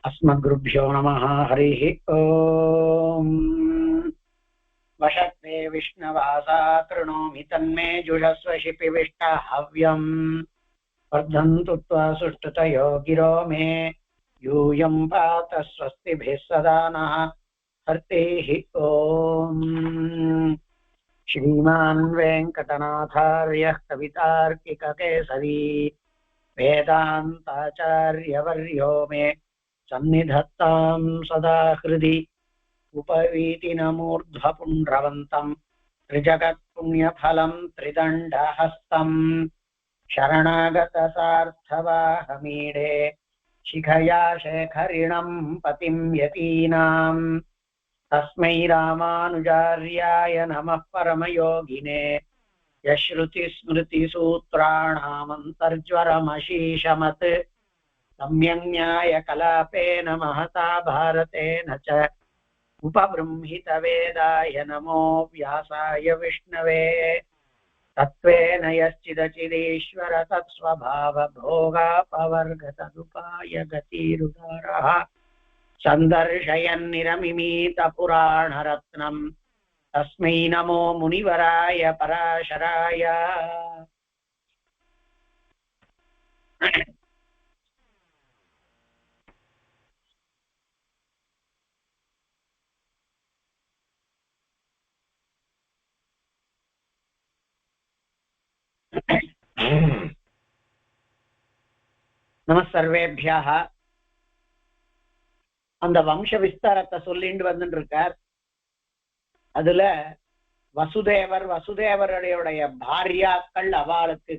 अस्मद्गुरुभ्यो नमः। हरिः ओम्। वशत्वे विष्णवासा कृणोमि तन्मे जुषस्व शिपिविष्टा हव्यम्। वर्धन्तु त्वा सुष्ठुतयो गिरो मे यूयं पात स्वस्तिभिः सदा नः। हरिः ओम्। श्रीमान् वेङ्कटनाथार्यः कवितार्किककेसरी वेदान्ताचार्यवर्यो मे सन्निधत्तां सदा हृदि। उपवीतिनमूर्ध्वपुण्ड्रवन्तं त्रिजगत्पुण्यफलं त्रिदण्डहस्तम् शरणागतसार्थवाहमीडे शिखया शेखरिणं पतिं यतीनां तस्मै रामानुजार्याय नमः परमयोगिने यश्रुतिस्मृतिसूत्राणामन्तर्ज्वरमशीषमत् सम्यङ्न्यायकलापेन महता भारतेन च उपबृंहितवेदाय नमो व्यासाय विष्णवे। तत्त्वेन यश्चिदचिदीश्वर तत्स्वभावभोगापवर्गतदुपाय गतिरुदारः सन्दर्शयन्निरमिमीतपुराणरत्नम् तस्मै नमो मुनिवराय पराशराय। நமஸ்சர்வேभ्यः. அந்த வம்ச விஸ்தாரத்தை சொல்லிட்டு வந்துட்டு இருக்கார். அதுல வசுதேவருடைய பாரியாக்கள், அவளுக்கு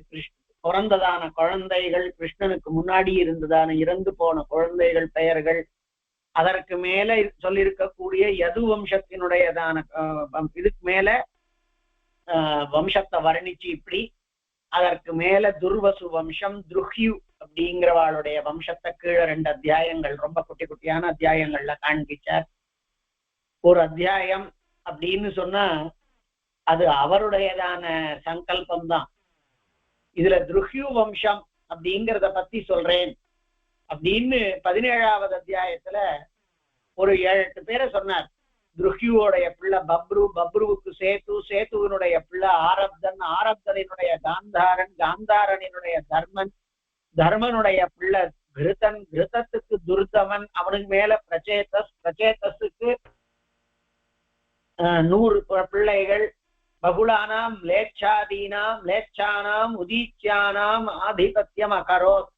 பிறந்ததான குழந்தைகள், கிருஷ்ணனுக்கு முன்னாடி இருந்ததான இறந்து போன குழந்தைகள் பெயர்கள், அதற்கு மேல சொல்லியிருக்கக்கூடிய யது வம்சத்தினுடையதான இதுக்கு மேல வம்சத்தை வர்ணிச்சு இப்படி, அதற்கு மேல துர்வசு வம்சம், துருஹ்யு அப்படிங்கிறவாளுடைய வம்சத்தை கீழே 2 அத்தியாயங்கள், ரொம்ப குட்டி குட்டியான அத்தியாயங்கள்ல காண்பிச்சார். ஒரு அத்தியாயம் அப்படின்னு சொன்னா அது அவருடையதான சங்கல்பம் தான். இதுல துருஹ்யு வம்சம் அப்படிங்கிறத பத்தி சொல்றேன் அப்படின்னு 17வது அத்தியாயத்துல ஒரு 7-8 பேரை சொன்னார். துருஹ்யுவோடைய பிள்ளை பப்ரு, பப்ருவுக்கு சேத்து, சேத்துவனுடைய பிள்ளை ஆரப்தன், ஆரப்தனினுடைய காந்தாரன், காந்தாரனினுடைய தர்மன், தர்மனுடைய பிள்ளை கிருதன், கிருதத்துக்கு துர்தமன், அவனுக்கு மேல பிரச்சேதஸ், பிரச்சேதஸுக்கு 100 பிள்ளைகள். பகுலானாம் லேச்சாதீனாம் லேச்சானாம் உதீச்சியானாம் ஆதிபத்தியம் அகரோத்.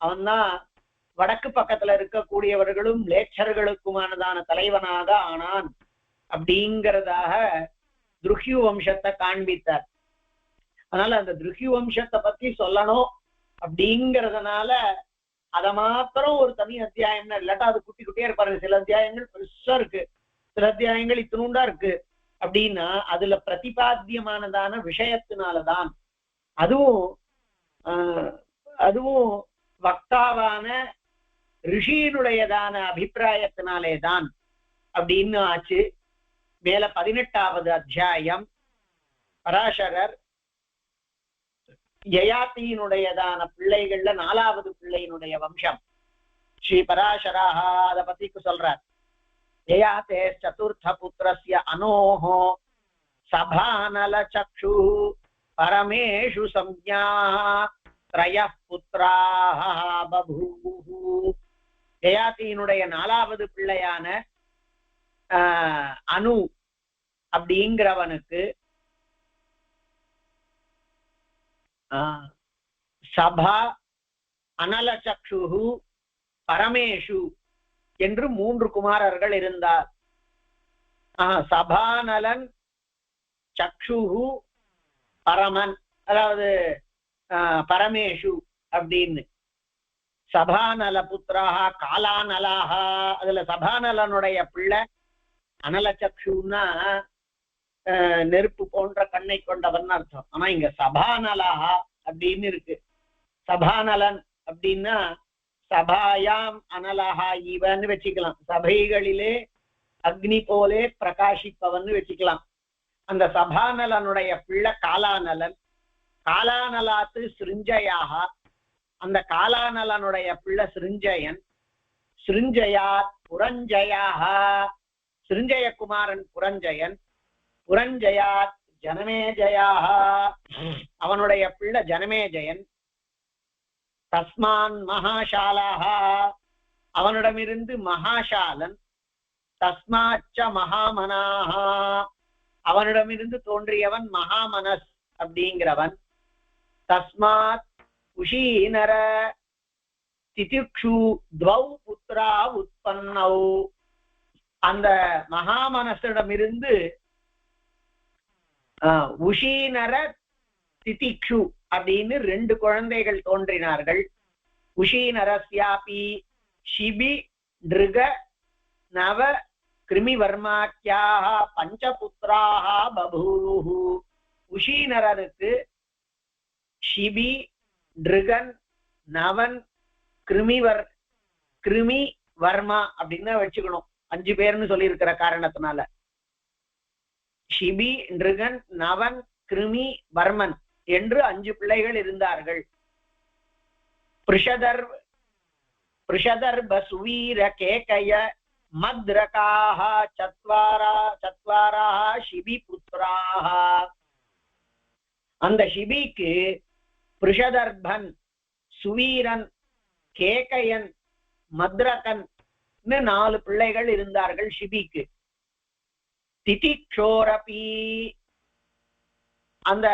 அவன் தான் வடக்கு பக்கத்துல இருக்கக்கூடியவர்களும் லேச்சர்களுக்குமானதான தலைவனாக ஆனான் அப்படிங்கிறதாக துருஹ்யு வம்சத்தை காண்பித்தார். அதனால அந்த துருஹ்யு வம்சத்தை பத்தி சொல்லணும் அப்படிங்கிறதுனால அத மாத்திரம் ஒரு தனி அத்தியாயம்னா, இல்லாட்டா அது குட்டி குட்டியா இருப்பாரு. சில அத்தியாயங்கள் பெருசா இருக்கு, சில அத்தியாயங்கள் இத்தினூண்டா இருக்கு. அப்படின்னா அதுல பிரதிபாத்தியமானதான விஷயத்தினாலதான், அதுவும் வக்தாவான ரிஷியினுடையதான அபிப்பிராயத்தினாலே தான் அப்படின்னு ஆச்சு. மேல 18வது அத்தியாயம் பராசரர் யயாதியினுடையதான பிள்ளைகள்ல 4வது பிள்ளையினுடைய வம்சம் ஸ்ரீ பராசராக அத பத்தி சொல்றார். யயாதே சதுர்த்த புத்திரஸ்ய அனோஹோ சபானல சக்ஷு பரமேஷு சம்ஞாः த்ரயः புத்ராः பபூவு. யயாதியினுடைய 4வது பிள்ளையான அனு அப்படிங்கிறவனுக்கு சபா, அனலசக்ஷு, பரமேஷு என்று 3 குமாரர்கள் இருந்தார். சபானலன், சக்ஷுஹு, பரமன், அதாவது பரமேஷு அப்படின்னு. சபானல புத்திராக காலானலாக. அதுல சபானலனுடைய பிள்ளை அனலசக்ஷுன்னா நெருப்பு போன்ற கண்ணை கொண்டவன் அர்த்தம். ஆனா இங்க சபானலாக அப்படின்னு இருக்கு. சபானலன் அப்படின்னா சபாயாம் அனலஹா இவன்னு வச்சுக்கலாம். சபைகளிலே அக்னி போலே பிரகாசிப்பவன் வச்சுக்கலாம். அந்த சபானலனுடைய பிள்ளை காலானலன். காலானலாத்து சிருஞ்சயாக, அந்த காலானலனுடைய பிள்ளை சிருஞ்சயன். சிருஞ்சயாத் புரஞ்சயः சிருஞ்சயகுமாரன் புரஞ்சயன் புரஞ்சயாத் ஜனமேஜயः அவனுடைய பிள்ளை ஜனமேஜயன் தஸ்மான் மகாசாலः அவனிடமிருந்து மகாசாலன் தஸ்மாச்ச மகாமனாஹ அவனிடமிருந்து தோன்றியவன் மகாமனஸ் அப்படிங்கிறவன் தஸ்மாத் உஷீனர திதிக்ஷு த்வௌ புத்ரா உற்பன்னௌ அந்த மகாமனசிடமிருந்து உஷீனர திதிக்ஷு அப்படின்னு 2 குழந்தைகள் தோன்றினார்கள். உஷீனரஸ்யாபி ஷிபி நிருக நவ கிருமிவர்மாக்கியாக பஞ்சபுத்திராக பபூஹு. உஷீனரருக்கு ஷிபி நிருகன் நவன் கிருமி வர்மா அப்படின்னு வச்சுக்கணும். 5 பேர்னு சொல்லி இருக்கிற காரணத்தினால ஷிபி நிருகன் நவன் கிருமி வர்மன் என்று 5 பிள்ளைகள் இருந்தார்கள். பிருஷதர்ப சுவீர கேகய மத்ரகாஹ சத்வாராஹ ஷிபி புத்ராஹ. அந்த ஷிபிக்கு பிருஷதர்பன் சுவீரன் கேகயன் மத்ரகன் 4 பிள்ளைகள் இருந்தார்கள் ஷிபிக்கு. திதிக்ஷோரபி அந்த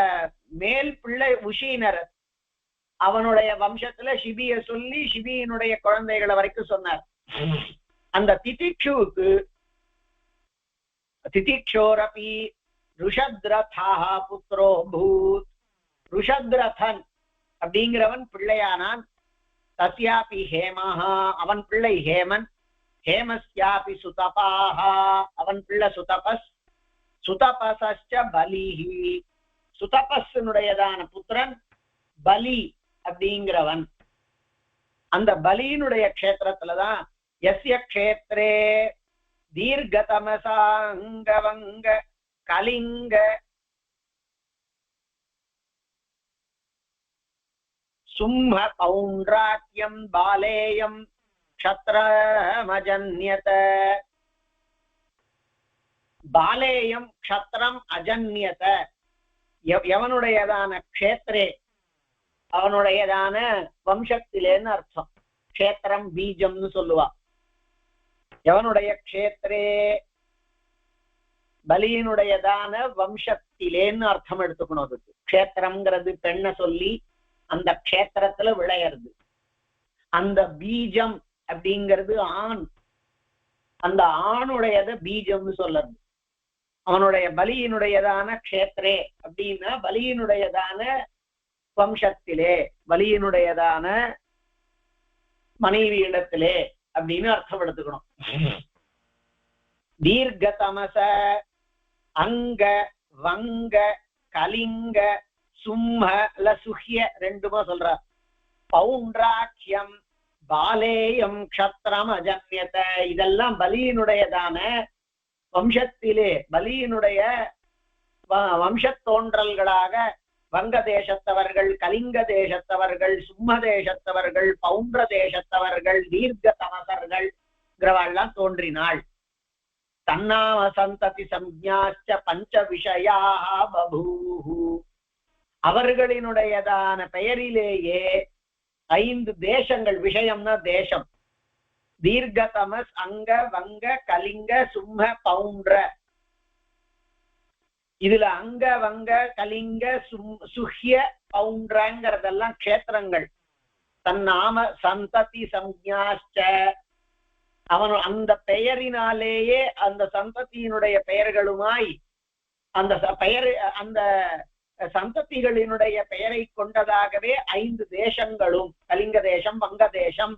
மேல் பிள்ளை உஷீனர் அவனுடைய வம்சத்துல ஷிபிய சொல்லி ஷிபியினுடைய குழந்தைகளை வரைக்கும் சொன்னார். அந்த திதிக்ஷுவுக்கு திதிக்ஷோரபி ருஷத்ரதாஹ புத்ரோ பூத். ருஷத்ரதன் அப்படிங்கிறவன் பிள்ளையானான். தஸ்யாபி ஹேமஹா அவன் பிள்ளை ஹேமன். ஹேமஸ்யாபி சுதபாஹ அவன் பிள்ளை சுதபஸ். சுதபசஸ்ச பலிஹி சுதபஸ்னுடையதான புத்திரன் பலி அப்படிங்கிறவன். அந்த பலியினுடைய க்ஷேத்திரத்துலதான் யஸ்ய க்ஷேத்ரே தீர்கதமசாங்கவங்க கலிங்க சும்ம பௌண்ட்ராக்கியம் பாலேயம் க்ஷத்ரமஜன்யத. பாலேயம் க்ஷத்ரம் அஜன்யத எவனுடையதான க்ஷேத்ரே அவனுடையதான வம்சத்திலேன்னு அர்த்தம். க்ஷேத்திரம் பீஜம்னு சொல்லுவா. எவனுடைய க்ஷேத்ரே பலியினுடையதான வம்சத்திலேன்னு அர்த்தம் எடுத்துக்கணும். அதுக்கு க்ஷேத்திரம்ங்கிறது பெண்ணை சொல்லி அந்த க்ஷேத்திரத்துல விளையிறது. அந்த பீஜம் அப்படிங்கிறது ஆண். அந்த ஆணுடையத பீஜம்னு சொல்றது. அவனுடைய பலியினுடையதான க்ஷேத்ரே அப்படின்னா பலியினுடையதான வம்சத்திலே பலியினுடையதான மனைவி இடத்திலே அப்படின்னு அர்த்தம் எடுத்துக்கணும். தீர்கதமச அங்க வங்க கலிங்க சும்ம சுஹ்ய 2 சொல்ற. பௌண்ட்ராக்கியம் பாலேயம் க்ஷத்ரம் அஜன்யத இதெல்லாம் பலியினுடையதான வம்சத்திலே பலியினுடைய வம்சத்தோன்றல்களாக வங்க தேசத்தவர்கள், கலிங்க தேசத்தவர்கள், சும்ம தேசத்தவர்கள், பௌண்ட்ர தேசத்தவர்கள், தீர்க்க தமசர்கள் எல்லாம் தோன்றினாள். தன்னாம சந்ததி சம்ஞாச்ச பஞ்ச விஷயாக பபூஹு அவர்களினுடையதான பெயரிலேயே 5 தேசங்கள். விஷயம்னா தேசம். தீர்க்க தமஸ் அங்க வங்க கலிங்க சும்ம பௌண்ட்ர. இதுல அங்க வங்க கலிங்க சுஹ்ய பௌண்ட்ரங்கிறதெல்லாம் க்ஷேத்திரங்கள். தன்னாம சந்ததி சம்ஞாச்ச அவன் அந்த பெயரினாலேயே அந்த சந்ததியினுடைய பெயர்களுமாய் அந்த பெயர் அந்த சந்ததிகளினுடைய பெயரை கொண்டதாகவே 5 தேசங்களும் கலிங்க தேசம், வங்க தேசம்,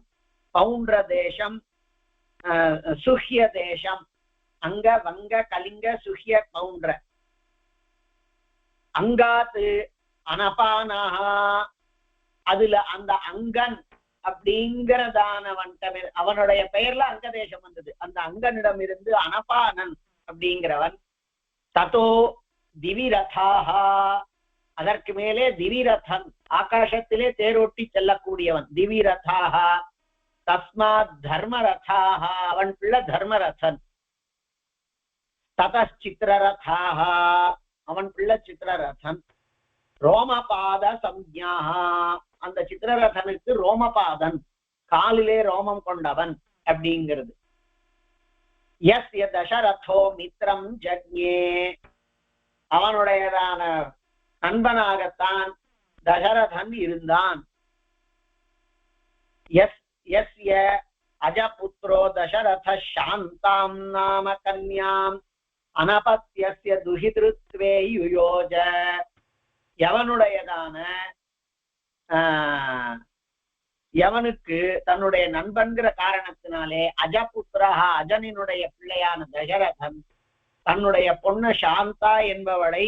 பௌண்ட்ர தேசம், சுஹ்ய தேசம். அங்க வங்க கலிங்க சுஹ்ய பௌண்ட்ர. அங்காத்து அனபானஹா அதுல அந்த அங்கன் அப்படிங்கிறதானவன் அவனுடைய பெயர்ல அங்க தேசம் வந்தது. அந்த அங்கனிடம் இருந்து அனபானன் அப்படிங்கிறவன். ததோ திவிரதாஹா அதற்கு மேலே திவிரதன் ஆகாசத்திலே தேரோட்டி செல்லக்கூடியவன். திவிரதாஹா தஸ்மாத் தர்மரதாக அவன் பிள்ளை தர்மரதன். ததச்சித்திரரதாக அவன் பிள்ளை சித்திரரதன். ரோமபாத சம்ஞாக அந்த சித்திரரதனுக்கு ரோமபாதன், காலிலே ரோமம் கொண்டவன் அப்படிங்கிறது. யஸ்ய தசரதோ மித்ரம் ஜக்ஞே அவனுடையதான நண்பனாகத்தான் தசரதன் இருந்தான். யஸ்ய அஜபுத்ரோ தசரத சாந்தாம் நாம கன்யாம் அனபத்யஸ்ய துஹித்ருத்வே யுயோஜ எவனுடையதான எவனுக்கு தன்னுடைய நண்பன்கிற காரணத்தினாலே அஜபுத்திரஹா அஜனினுடைய பிள்ளையான தசரதன் தன்னுடைய பொண்ணு சாந்தா என்பவளை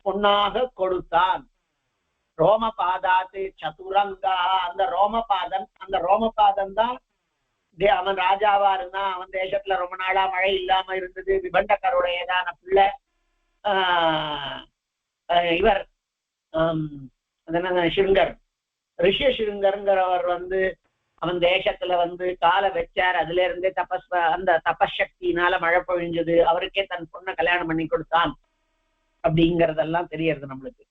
பொன்னாக கொடுத்தான். ரோமபாதாத்து சதுரங்கா அந்த ரோமபாதன் தான் அவன் ராஜாவா இருந்தான். அவன் தேசத்துல ரொம்ப நாளா மழை இல்லாம இருந்தது. விபண்டகருடையதான பிள்ளை இவர் சிருங்கர் ரிஷியசிருங்கர்ங்கிறவர் அவன் தேசத்துல காலை வச்சார். அதுல இருந்தே அந்த தபசக்தினால மழை பொழிஞ்சது. அவருக்கே தன் பொண்ணை கல்யாணம் பண்ணி கொடுத்தான் அப்படிங்கறதெல்லாம் தெரியறது நம்மளுக்கு.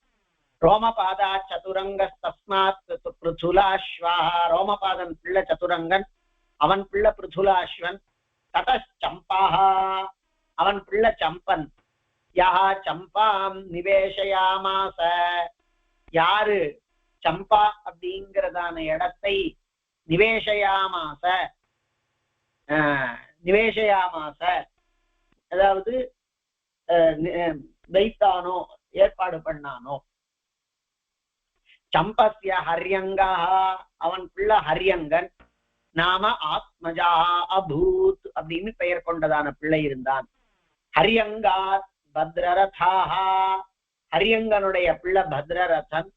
ரோமபாதா சதுரங்க தஸ்மாத் பிருதுலாஸ்வா ரோமபாதன் பிள்ளை சதுரங்கன், அவன் பிள்ளை பிருதுலாஸ்வன். ததச்சம்பாஹா அவன் பிள்ளை சம்பன். யஹா சம்பாம் நிவேஷயாமாச யாரு சம்பா அப்படிங்கிறதான இடத்தை நிவேஷயாமாச அதாவது வைத்தானோ ஏற்பாடு பண்ணானோ. சம்பஸ்ய ஹரியங்கா அவன் பிள்ளை ஹரியங்கன். நாம ஆத்மஜா அபூத் அப்படின்னு பெயர் கொண்டதான பிள்ளை இருந்தான். ஹரியங்காத் பத்ரரதாஹா ஹரியங்கனுடைய பிள்ளை பத்ரரதன்.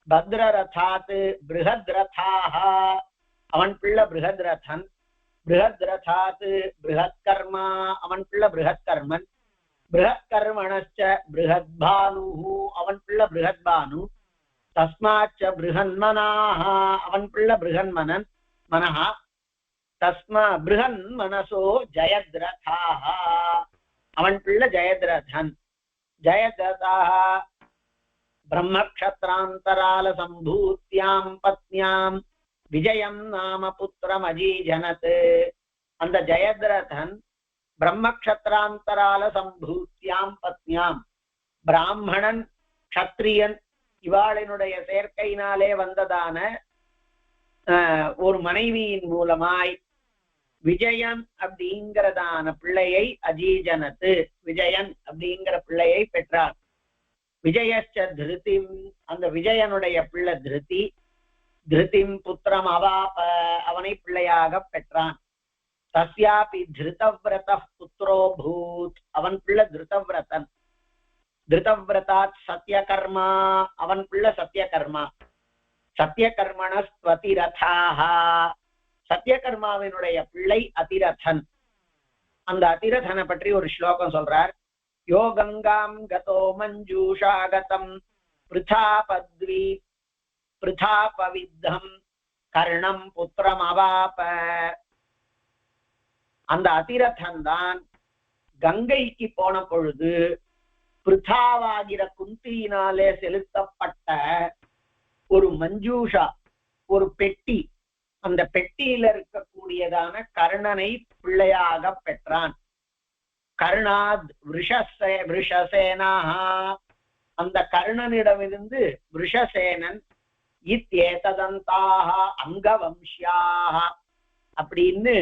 பத்ரரதாத் பிருஹத்ரதாஹா அவன் பிள்ளை பிருஹத்ரதன். பிருஹத்ரதாத் பிருஹத்கர்மா அவன் பிள்ளை பிருஹத்கர்மன். பிருஹத்கர்மணச்ச பிருஹத்பானு அவன் பிள்ளை பிருஹத்பானு. தஸ்மாச்ச பிருஹன்மனாஹ அவன் பிள்ளை பிருஹன்மனன் மனஹ. தஸ்மா பிருஹன்மனசோ ஜயத்ரதாஹ அவன் பிள்ளை ஜயத்ரதன். ஜயத்ரதாஹ பிரம்மக்ஷத்ராந்தரால சம்பூத்யாம் பத்னியாம் விஜயம் நாம புத்திரம் அஜீஜனத். அந்த ஜயத்ரதன் பிரம்மக்ஷத்ராந்தரால சம்பூத்யாம் பத்னியாம் பிராமணன் க்ஷத்ரியன் இவாளினுடைய சேர்க்கையினாலே வந்ததான ஒரு மனைவியின் மூலமாய் விஜயன் அப்படிங்கிறதான பிள்ளையை அஜீஜனத்து விஜயன் அப்படிங்கிற பிள்ளையை பெற்றார். விஜயச்ச திருதிம் அந்த விஜயனுடைய பிள்ளை திருதி. திருதிம் புத்திரம் அவாப அவனை பிள்ளையாக பெற்றான். தஸ்யாபி திருதவ்ரத புத்திரோ பூத் அவன் பிள்ளை திருதவ்ரதன். திருதவ்ரதாத் சத்யகர்மா அவன் பிள்ளை சத்யகர்மா. சத்யகர்மணஸ்வதிரதாஹா சத்யகர்மாவினுடைய பிள்ளை அதிரதன். அந்த அதிரதனை பற்றி ஒரு ஸ்லோகம் சொல்றார். யோ கங்காம் கதோ மஞ்சூஷாகதம் பிருதாபத்வி பிருதாபவித்தம் கர்ணம் புத்திரம் அவாப. அந்த அதிரதன் தான் கங்கைக்கு போன பொழுது பிருதாவாகிற குந்தியினாலே செலுத்தப்பட்ட ஒரு மஞ்சூஷா ஒரு பெட்டி. அந்த பெட்டியில இருக்கக்கூடியதான கர்ணனை பிள்ளையாக பெற்றான். கர்ணாத் விஷசேனாஹா அந்த கர்ணனிடமிருந்து விஷசேனன். இத்யேததந்தாஹ அங்கவம்சியாக அப்படின்னு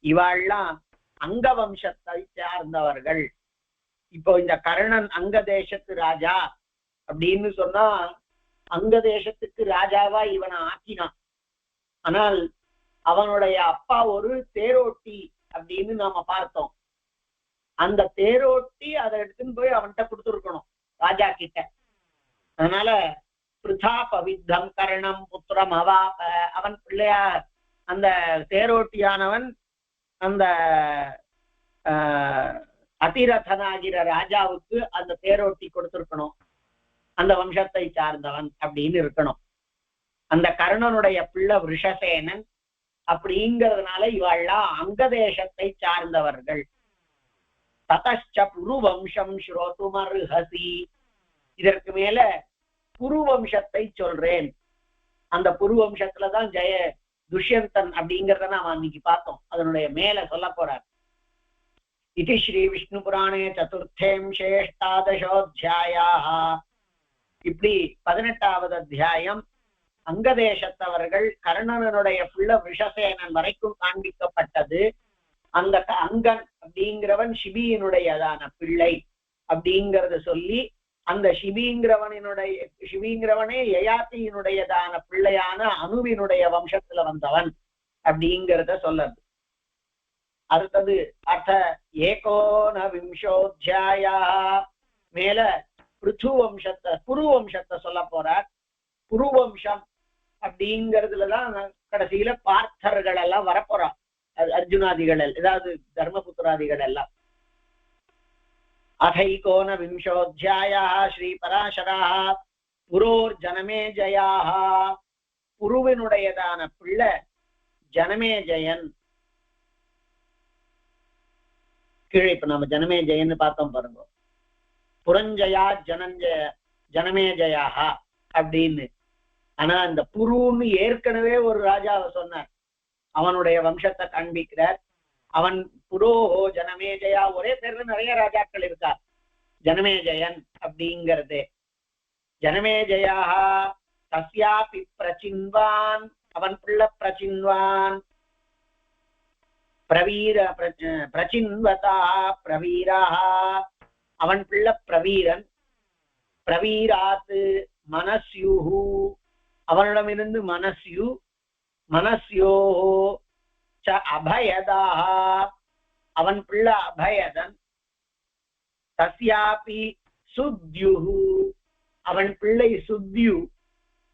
இவாள்லாம் அங்கவம்சத்தை சார்ந்தவர்கள். இப்போ இந்த கர்ணன் அங்க தேசத்து ராஜா அப்படின்னு சொன்னா அங்க தேசத்துக்கு ராஜாவா இவனை ஆக்கினான். ஆனால் அவனுடைய அப்பா ஒரு தேரோட்டி அப்படின்னு நாம பார்த்தோம். அந்த தேரோட்டி அதை எடுத்துன்னு போய் அவன்கிட்ட கொடுத்துருக்கணும் ராஜா கிட்ட. அதனால பிருதா பவித்தம் கர்ணம் புத்திரம் அவாப அவன் பிள்ளையா அந்த தேரோட்டியானவன் அந்த அதிரதனாகிற ராஜாவுக்கு அந்த தேரோட்டி கொடுத்திருக்கணும். அந்த வம்சத்தை சார்ந்தவன் அப்படின்னு இருக்கணும். அந்த கர்ணனுடைய பிள்ளை விஷசேனன். அப்படிங்கிறதுனால இவெல்லாம் அங்க தேசத்தை சார்ந்தவர்கள். ததச்ச புருவம்சம் ஸ்ரோதுமர்ஹசி. இதற்கு மேல புருவம்சத்தை சொல்றேன். அந்த புருவம்சத்துலதான் துஷ்யந்தன் அப்படிங்கிறத நாம அன்னைக்கு பார்த்தோம். அதனுடைய மேல சொல்ல போறார். இது ஸ்ரீ விஷ்ணு புராணே சதுர்த்தேம் சேஷ்டாதசோத்தியாயாः. இப்படி 18வது அத்தியாயம் அங்கதேசத்தவர்கள் கர்ணனுடைய புள்ள விஷசேனன் வரைக்கும் காண்பிக்கப்பட்டது. அந்த அங்கன் அப்படிங்கிறவன் சிபியினுடையதான பிள்ளை அப்படிங்கறத சொல்லி, அந்த சிபிங்கிறவனே யயாத்தியினுடையதான பிள்ளையான அனுவினுடைய வம்சத்துல வந்தவன் அப்படிங்கிறத சொல்லது. அடுத்தது அர்த்த ஏகோனவிம்சோத்தியாயா. மேல புருவம்சத்தை சொல்ல போறார். புருவம்சம் அப்படிங்கிறதுலதான் கடைசியில பார்த்தர்கள் எல்லாம் வரப்போறான். அர்ஜுனாதிகள், ஏதாவது தர்மபுத்திராதிகள் எல்லாம். அதைகோனவிம்சோத்தியாயா ஸ்ரீ பராசராः புரோர் ஜனமேஜயாः. புருவினுடையதான பிள்ளை ஜனமேஜயன். கீழே இப்ப நம்ம ஜனமேஜயன்னு பார்த்தோம் பாருங்க. புரஞ்சயா ஜனமேஜயாக அப்படின்னு. ஆனா இந்த புருன்னு ஏற்கனவே ஒரு ராஜாவை சொன்னார். அவனுடைய வம்சத்தை காண்பிக்கிறார். அவன் புரோஹோ ஜனமேஜயா. ஒரே பேர்ல நிறைய ராஜாக்கள் இருக்கார். ஜனமேஜயன் அப்படிங்கிறது. ஜனமேஜயாக தஸ்யாபி பிரச்சின்வான். அவன் பிள்ளை பிரச்சின்வான். பிரச்சின்வதா பிரவீரா. அவன் பிள்ளை பிரவீரன். பிரவீராத்து மனஸ்யுஹு. அவனிடமிருந்து மனஸ்யு. மனஸ்யோஹோ ச அபயதாக. அவன் பிள்ளை அபயதன். தஸ்யாபி சுத்யுஹு. அவன் பிள்ளை சுத்யு.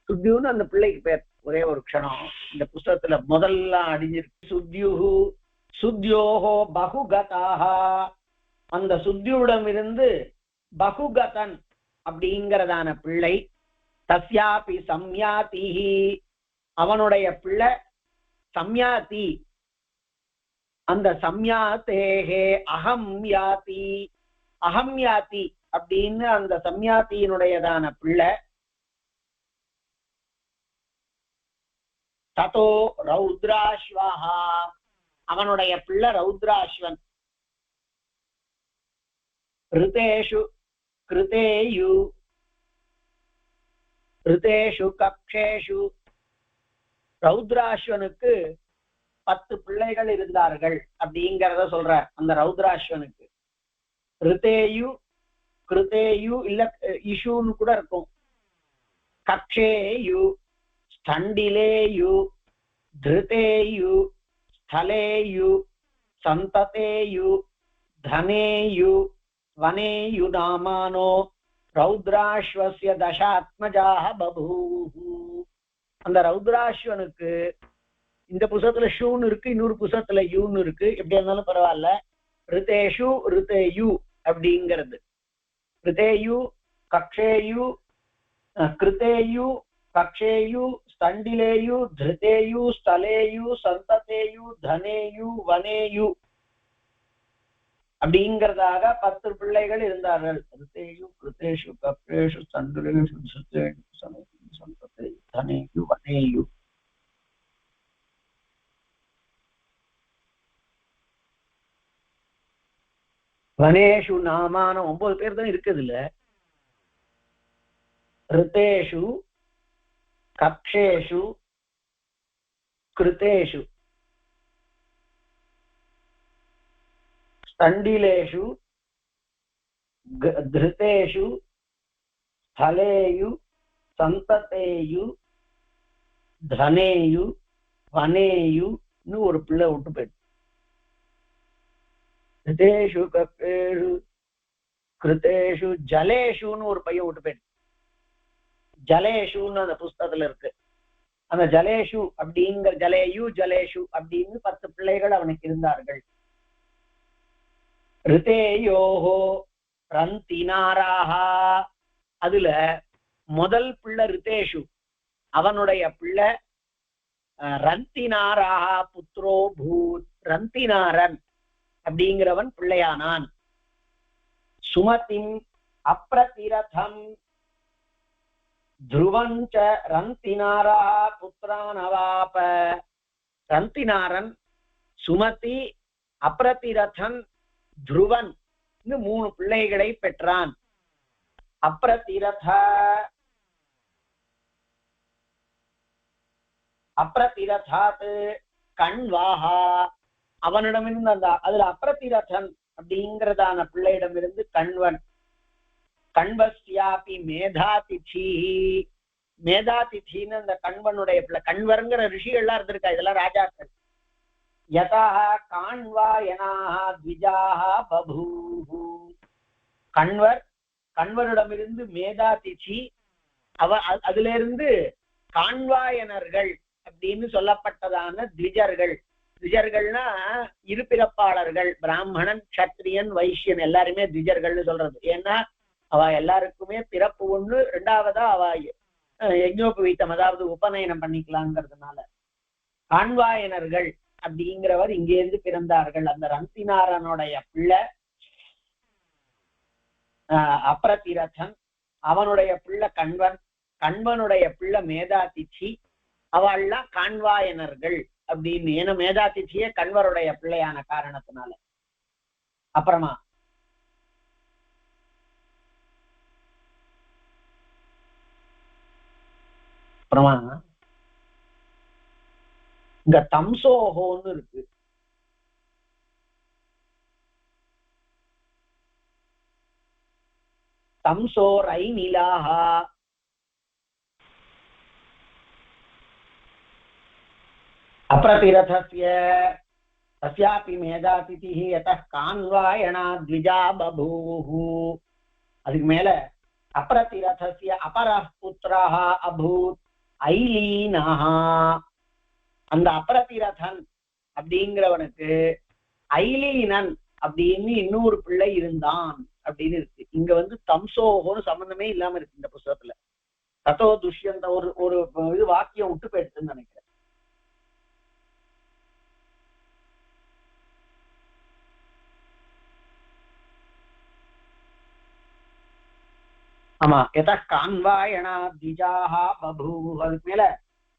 சுத்யுன்னு அந்த பிள்ளைக்கு பேர். ஒரே ஒரு க்ஷணம், இந்த புஸ்தகத்துல முதல்ல அடிஞ்சிருக்கு. சுத்யுஹு சுத்யோஹோ பகுகதாக. அந்த சுத்யுவிடம் இருந்து பகுகதன் அப்படிங்கிறதான பிள்ளை. தஸ்யாபி சம்யாதி. அவனுடைய பிள்ளை சம்யாதி. அந்த சம்யாத்தேஹே அகம் யாதி. அகம் யாதி அப்படின்னு அந்த சம்யாத்தியினுடையதான பிள்ளை. ததோ ரௌத்ராஸ்வஹா. அவனுடைய பிள்ளை ரௌத்ராஸ்வன். ரிதேஷு கிருதேயு. ரிதேஷு கக்ஷேஷு. ரௌத்ராஸ்வனுக்கு 10 பிள்ளைகள் இருந்தார்கள் அப்படிங்கிறத சொல்றார். அந்த ரௌத்ராஸ்வனுக்கு ரிதேயு கிருதேயு இல்ல இஷுன்னு கூட இருக்கும். கக்ஷேயு ஸ்தண்டிலேயு திருதேயு ஸ்தலேயு சந்ததேயு தனேயு வனேயு நாமானோ ரௌத்ராஸ்வஸ்ய தசாத்மஜாஹ பபூஹு. அந்த ரௌத்ராஸ்வனுக்கு இந்த புஸ்தகத்துல ஷூன்னு இருக்கு, இன்னொரு புஸ்தகத்துல யூன்னு இருக்கு. எப்படி இருந்தாலும் பரவாயில்ல. ரிதேஷு ரிதேயு அப்படிங்கிறது. ரிதேயு கக்ஷேயு கிருதேயு கக்ஷேயு ஸ்தண்டிலேயு திருதேயு ஸ்தலேயு சந்ததேயு தனேயு வனேயு அப்படிங்கிறதாக 10 பிள்ளைகள் இருந்தார்கள். ரிதேயு கிருதேஷு கக்ஷேஷு ஸ்தண்டிலேஷு திருதேயு சந்ததேயு தனேயு வனேயு. வனேஷு நாமான 9 பேர் தான் இருக்குது இல்ல. ரிதேஷு கக்ஷேஷு கிருதேஷு ஸ்தண்டிலேஷு திருதேஷு ஸ்தலேயு சந்ததேயு தனேயு வனேயுன்னு ஒரு பிள்ளை விட்டு போயிட்டு. ரிதேஷு கக்ஷேஷு கிருதேஷு ஜலேஷுன்னு ஒரு பையன் விட்டு போயிட்டு. ஜலேஷுன்னு அந்த புஸ்தகத்துல இருக்கு. அந்த ஜலேஷு அப்படிங்கிற ஜலேயு ஜலேஷு அப்படின்னு 10 பிள்ளைகள் அவனுக்கு இருந்தார்கள். ரிதேயோஹோ ரந்தினாராஹா. அதுல முதல் பிள்ளை ரிதேஷு. அவனுடைய பிள்ளை ரந்தினாராக புத்ரோ பூத். ரந்தினாரன் அப்படிங்கிறவன் பிள்ளையானான். சுமதிம் அப்ரதிரதம் துருவஞ்ச ரந்தினாரா புத்திரானவாப. ரந்தினாரன், சுமதி, அப்ரதிரதன், துருவன் 3 பிள்ளைகளை பெற்றான். அப்ரதிரதாத் கண்வாஹா, அவனிடமிருந்து அதுல அப்ரதிரதன் அப்படிங்கிறதான பிள்ளையிடமிருந்து கண்வன். கண்வஸ்யாபி மேதாதிதி. மேதாதிதின்னு அந்த கண்வனுடைய பிள்ளை. கண்வர்ங்கிற ரிஷிகள்லாம் இருந்திருக்கா, இதெல்லாம் ராஜாக்கள். யதா காண்வாயனாஹ த்விஜாஹ பபூஹு. கண்வரிடமிருந்து மேதாதிதி, அதுல இருந்து காண்வாயனர்கள் அப்படின்னு சொல்லப்பட்டதான த்விஜர்கள். த்விஜர்கள்னா இருபிறப்பாளர்கள். பிராமணன், கத்திரியன், வைசியன் எல்லாருமே த்விஜர்கள்னு சொல்றது. ஏன்னா அவ எல்லாருக்குமே பிறப்பு ஒண்ணு, 2வதா அவ யஜ்ஞோபவீதம் அதாவது உபநயனம் பண்ணிக்கலாங்கிறதுனால காண்வாயனர்கள் அப்படிங்கிறவர் இங்கேருந்து பிறந்தார்கள். அந்த ரந்தினாரனுடைய பிள்ளை அப்ரதிரதன், அவனுடைய பிள்ளை கண்வன், கண்வனுடைய பிள்ளை மேதாதிதி, அவள்லாம் காண்வாயனர்கள் அப்படின்னு. ஏன்னா மேதாதிதியே கண்வருடைய பிள்ளையான காரணத்தினால. அப்புறமா இங்க தம்சோஹோன்னு இருக்கு. தம்சோரை நிலாஹா. அப்ரதிரதஸ்ய தஸ்யாபி மேதாதிதிஹ யதः கான்வாயனா த்விஜா பபூஹு. அதுக்கு மேல அப்ரதிரதஸ்ய அபரஹ் புத்ரஹ அபூத் ஐலீனஹ. அந்த அப்ரதிரதன் அப்படிங்கிறவனுக்கு ஐலீனன் அப்படின்னு இன்னொரு பிள்ளை இருந்தான் அப்படின்னு இருக்கு. இங்க தம்சோகோன்னு சம்பந்தமே இல்லாம இருக்கு இந்த புஸ்தகத்துல. தத்தோ துஷ்யந்த ஒரு இது வாக்கியம் விட்டு போயிடுச்சுன்னு நினைக்கிறேன். ஆமா, எத கான்வாயனா திஜாஹ பபூஹு. அதுக்கு மேல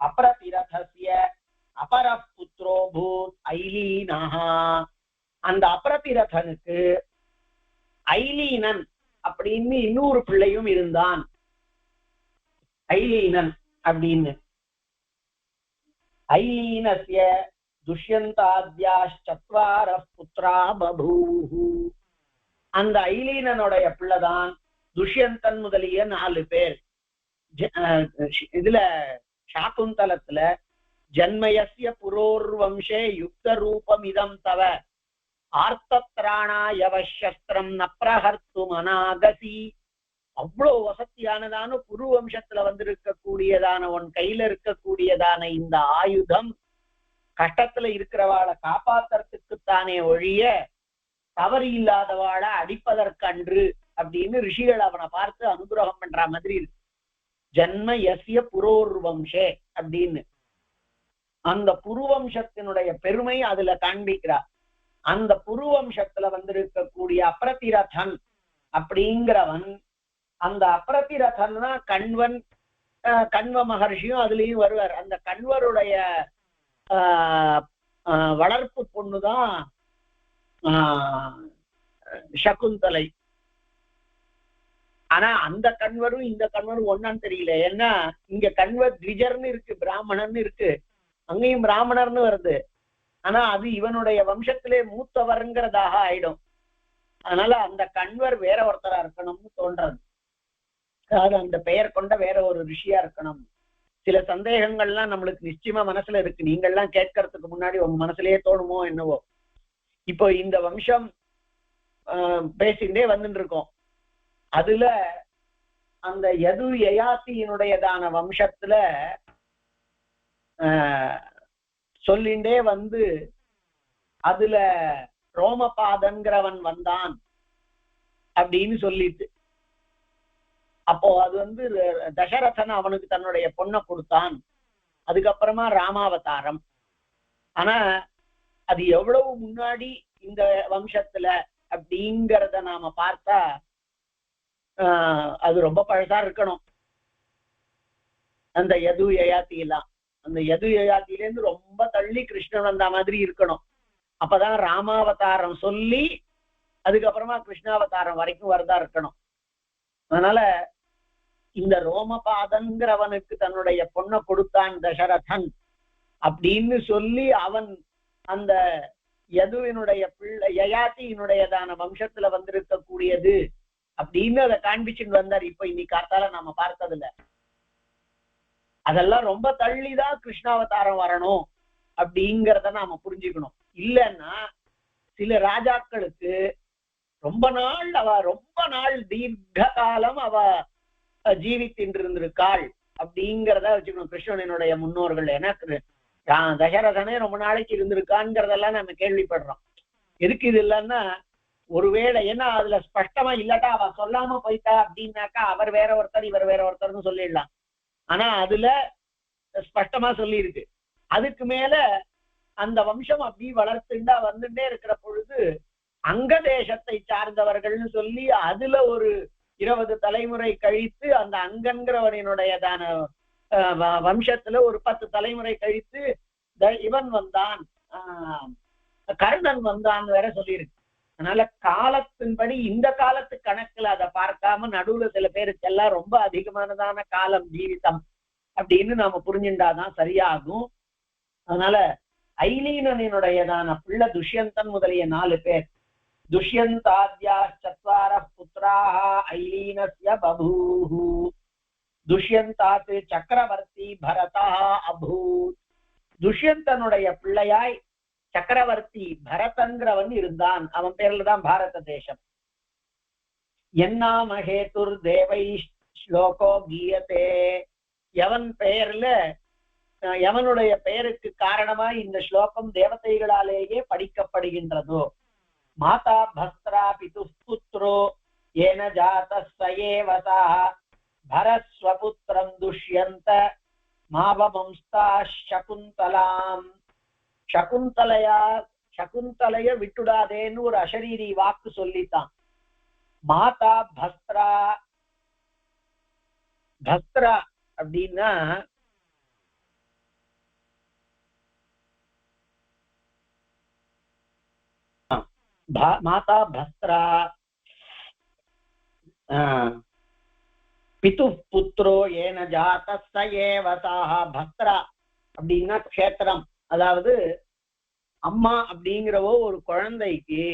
அப்ரதிரதஸ்ய அபரஹ் புத்ரோ பூத் ஐலீனஹ. அந்த அப்ரதிரதனுக்கு ஐலீனன் அப்படின்னு இன்னொரு பிள்ளையும் இருந்தான். ஐலீனன் அப்படின்னு. ஐலீனஸ்ய துஷ்யந்தாத்யாச்சத்வாரஹ் புத்ரா பபூஹு. அந்த ஐலீனனுடைய பிள்ளைதான் துஷ்யந்தன் முதலிய 4 பேர். இதுல சாகுந்தலத்துல ஜன்மயஸ்ய புரோர்வம்சே யுக்த ரூபம் இதம் தவ ஆர்த்தத்ராணாயவசஸ்திரம் நப்ரஹர்த்து மனாகசி. அவ்வளவு வசதியானதான புருவம்சத்துல இருக்கக்கூடியதான உன் கையில இருக்கக்கூடியதான இந்த ஆயுதம் கஷ்டத்துல இருக்கிறவாளை காப்பாத்துறதுக்குத்தானே ஒழிய தவறு இல்லாதவாளை அடிப்பதற்கன்று அப்படின்னு ரிஷிகள் அவனை பார்த்து அனுகிரகம் பண்ற மாதிரி இருக்கு. ஜன்ம யஸ்ய புரோர்வம்சே அப்படின்னு அந்த புருவம்சத்தினுடைய பெருமை அதுல காண்பிக்கிறார். அந்த புருவம்சத்துல இருக்கக்கூடிய அப்ரதிரதன் அப்படிங்கிறவன், அந்த அப்ரதிரதன் தான் கண்வன். கண்வ மகர்ஷியும் அதுலயும் வருவார். அந்த கண்வருடைய வளர்ப்பு பொண்ணுதான் சகுந்தலை. ஆனா அந்த கண்வரும் இந்த கண்வரும் ஒன்னான்னு தெரியல. ஏன்னா இங்க கண்வர் த்விஜர்னு இருக்கு, பிராமணன் இருக்கு, அங்கேயும் பிராமணர்னு வருது. ஆனா அது இவனுடைய வம்சத்திலே மூத்தவர்ங்கிறதாக ஆயிடும். அதனால அந்த கண்வர் வேற ஒருத்தரா இருக்கணும்னு தோன்றது. அதாவது அந்த பெயர் கொண்ட வேற ஒரு ரிஷியா இருக்கணும். சில சந்தேகங்கள்லாம் நம்மளுக்கு நிச்சயமா மனசுல இருக்கு. நீங்கள்லாம் கேட்கறதுக்கு முன்னாடி உங்க மனசுலயே தோணுமோ என்னவோ. இப்போ இந்த வம்சம் பேசிண்டே வந்துட்டு இருக்கோம். அதுல அந்த யது யயாத்தியினுடையதான வம்சத்துல சொல்லிண்டே அதுல ரோமபாதன்கிறவன் வந்தான் அப்படின்னு சொல்லிட்டு, அப்போ அது தசரதன் அவனுக்கு தன்னுடைய பொண்ணை கொடுத்தான் அதுக்கப்புறமா ராமாவதாரம். ஆனா அது எவ்வளவு முன்னாடி இந்த வம்சத்துல அப்படிங்கிறத நாம பார்த்தா அது ரொம்ப பழசா இருக்கணும். அந்த யது யயாத்தி எல்லாம் அந்த யது யயாத்திலேருந்து ரொம்ப தள்ளி கிருஷ்ணன் வந்த மாதிரி இருக்கணும். அப்பதான் ராமாவதாரம் சொல்லி அதுக்கப்புறமா கிருஷ்ணாவதாரம் வரைக்கும் வரதா இருக்கணும். அதனால இந்த ரோமபாதங்கிறவனுக்கு தன்னுடைய பொண்ணை கொடுத்தான் தசரதன் அப்படின்னு சொல்லி அவன் அந்த யதுவினுடைய பிள்ளை யயாத்தியினுடையதான வம்சத்துல வந்திருக்கக்கூடியது அப்படின்னு அதை காண்பிச்சுட்டு வந்தார். இப்ப இன்னைக்கு காத்தால நாம பார்த்ததில்ல. அதெல்லாம் ரொம்ப தள்ளிதான் கிருஷ்ணாவதாரம் வரணும் அப்படிங்கிறத நாம புரிஞ்சுக்கணும். இல்லைன்னா சில ராஜாக்களுக்கு ரொம்ப நாள் தீர்க்க காலம் அவ ஜீவித்தின்று இருந்திருக்காள் அப்படிங்கிறத வச்சுக்கணும். கிருஷ்ணனுடைய முன்னோர்கள் எனக்கு தசரதனே ரொம்ப நாளைக்கு இருந்திருக்கான்ங்கிறதெல்லாம் நம்ம கேள்விப்படுறோம். எதுக்கு இது இல்லைன்னா ஒருவேளை ஏன்னா அதுல ஸ்பஷ்டமா இல்லாட்டா அவ சொல்லாம போயிட்டா அப்படின்னாக்கா அவர் வேற ஒருத்தர் இவர் வேற ஒருத்தர்னு சொல்லிடலாம். ஆனா அதுல ஸ்பஷ்டமா சொல்லி இருக்கு. அதுக்கு மேல அந்த வம்சம் அப்படி வளர்த்துண்டா வந்துட்டே இருக்கிற பொழுது அங்க தேசத்தை சார்ந்தவர்கள்னு சொல்லி அதுல ஒரு 20 தலைமுறை கழித்து அந்த அங்கன்கிறவனுடையதான வம்சத்துல ஒரு 10 தலைமுறை கழித்து இவன் வந்தான், கர்ணன் வந்தான் வேற சொல்லியிருக்கு. அதனால காலத்தின்படி இந்த காலத்து கணக்குல அதை பார்க்காம நடுவுல சில பேருக்கெல்லாம் ரொம்ப அதிகமானதான காலம் ஜீவிதம் அப்படின்னு நாம புரிஞ்சுட்டாதான் சரியாகும். அதனால ஐலீனனுடையதான பிள்ளை துஷ்யந்தன் முதலிய 4 பேர். துஷ்யந்தாத்யா 4 புத்திராः ஐலீனஸ்ய பபூஹு. துஷ்யந்தாத் சக்கரவர்த்தி பரதா அபூத். துஷ்யந்தனுடைய பிள்ளையாய் சக்கரவர்த்தி பரதங்கிறவன் இருந்தான். அவன் பேர்ல தான் பாரத தேசம். என்னாம ஹேதுர் தேவை ஸ்லோகோ கீயதே. எவன் பெயர்ல எவனுடைய பெயருக்கு காரணமா இந்த ஸ்லோகம் தேவதைகளாலேயே படிக்கப்படுகின்றதோ. மாதா பஸ்திரா பிது புத்ரோ ஏன ஜாதஸ்ஸயேவசா பரஸ்வபுத்திரம் துஷ்யந்த மாவமம்ஸ்தா சகுந்தலாம். சகுந்தலைய விட்டுடாதேன்னு ஒரு அசரீரி வாக்கு சொல்லித்தான். மாதா பஸ்திரா. பஸ்திரா அப்படின்னா மாதா பஸ்திரா பிது புத்ரோ ஏன ஜாதஸ்ஸயேவசாஹ. பஸ்திரா அப்படின்னா க்ஷேத்திரம். அதாவது அம்மா அப்படிங்கிறவோ ஒரு குழந்தைக்கு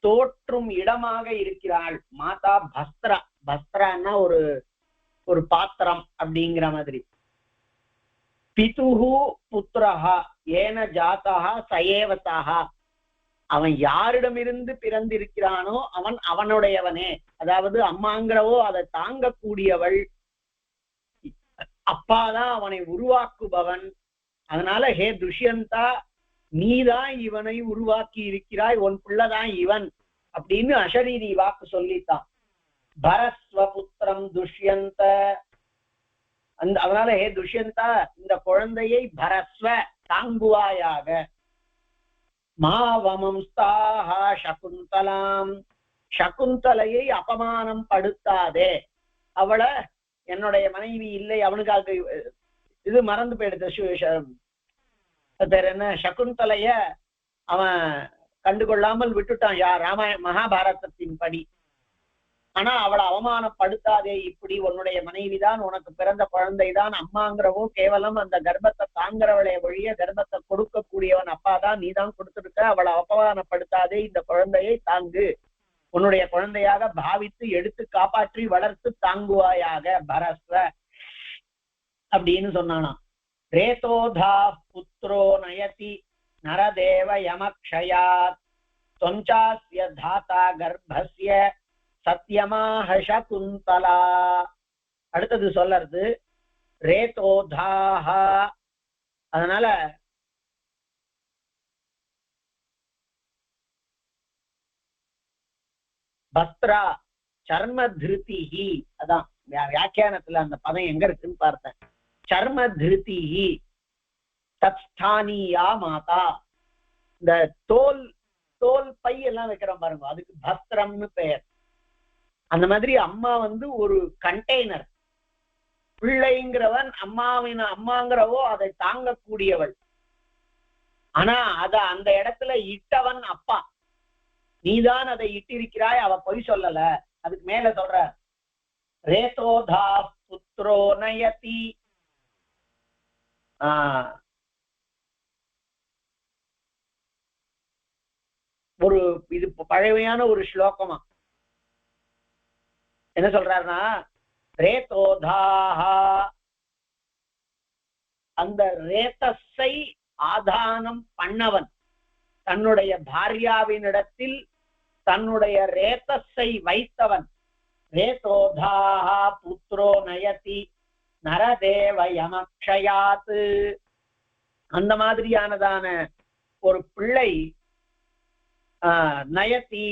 தோற்றும் இடமாக இருக்கிறாள். மாதா பஸ்திரா. பஸ்திரான்னா ஒரு பாத்திரம் அப்படிங்கிற மாதிரி. பிதுஹு புத்திரஹா ஏன ஜாதஹா சயேவசாஹா. அவன் யாரிடமிருந்து பிறந்திருக்கிறானோ அவன் அவனுடையவனே. அதாவது அம்மாங்கிறவோ அதை தாங்கக்கூடியவள், அப்பாதான் அவனை உருவாக்குபவன். அதனால ஹே துஷ்யந்தா, நீதான் இவனை உருவாக்கி இருக்கிறாய், உன் பிள்ளைதான் இவன் அப்படின்னு அசரீரி வாக்கு சொல்லித்தான். பரஸ்வபுத்திரம் துஷ்யந்த. அதனால ஹே துஷ்யந்தா, இந்த குழந்தையை பரஸ்வ தாங்குவாயாக. மாவமம்ஸ்தாக சகுந்தலாம். சகுந்தலையை அபமானம் படுத்தாதே. அவளை என்னுடைய மனைவி இல்லை, அவனுக்காக இது மறந்து போயிடுது. பேர் என்ன, சகுந்தலைய அவன் கண்டுகொள்ளாமல் விட்டுட்டான் மகாபாரதத்தின் படி. ஆனா அவளை அவமானப்படுத்தாதே. இப்படி உன்னுடைய மனைவிதான், உனக்கு பிறந்த குழந்தைதான். அம்மாங்கிறவோ கேவலம் அந்த கர்ப்பத்தை தாங்கிறவளை ஒழிய கர்ப்பத்தை கொடுக்கக்கூடியவன் அப்பாதான், நீதான் கொடுத்துருக்க. அவளை அவமானப்படுத்தாதே. இந்த குழந்தையை தாங்கு, உன்னுடைய குழந்தையாக பாவித்து எடுத்து காப்பாற்றி வளர்த்து தாங்குவாயாக. பரஸ்வ அப்படின்னு சொன்னானாம். ரேதோதா புத்ரோ நயதி நரதேவ யமக்ஷயாத் தொஞ்சாஸ்ய தாத்தா கர்ப்பஸ்ய சத்யமாக சகுந்தலா. அடுத்தது சொல்லறது ரேதோதாஹ. அதனால பஸ்திரா சர்ம திருத்திஹி. அதான் வியாக்கியானத்துல அந்த பதம் எங்க இருக்குன்னு பார்த்தேன். சர்ம திருத்திஹி தத்ஸ்தானியா மாதா. இந்த தோல் தோல் பை எல்லாம் வைக்கிறோம் பாருங்க, அதுக்கு பஸ்திரம்னு பெயர். அந்த மாதிரி அம்மா ஒரு கண்டெய்னர். பிள்ளைங்கிறவன் அம்மாங்கிறவோ அதை தாங்கக்கூடியவள். ஆனா அந்த இடத்துல இட்டவன் அப்பா. நீதான் அதை இட்டிருக்கிறாய், அவ பொய் சொல்லல. அதுக்கு மேல சொல்ற ரேதோதா புத்ரோ நயதி. ஒரு இது பழமையான ஒரு ஸ்லோகமா. என்ன சொல்றாருன்னா, ரேதோதாஹா, அந்த ரேதஸை ஆதானம் பண்ணவன், தன்னுடைய பாரியாவினிடத்தில் தன்னுடைய ரேதஸை வைத்தவன். ரேதோதாஹா புத்ரோ நயதி நரதேவ யமக்ஷயாத். அந்த மாதிரியானதான ஒரு பிள்ளை நயதி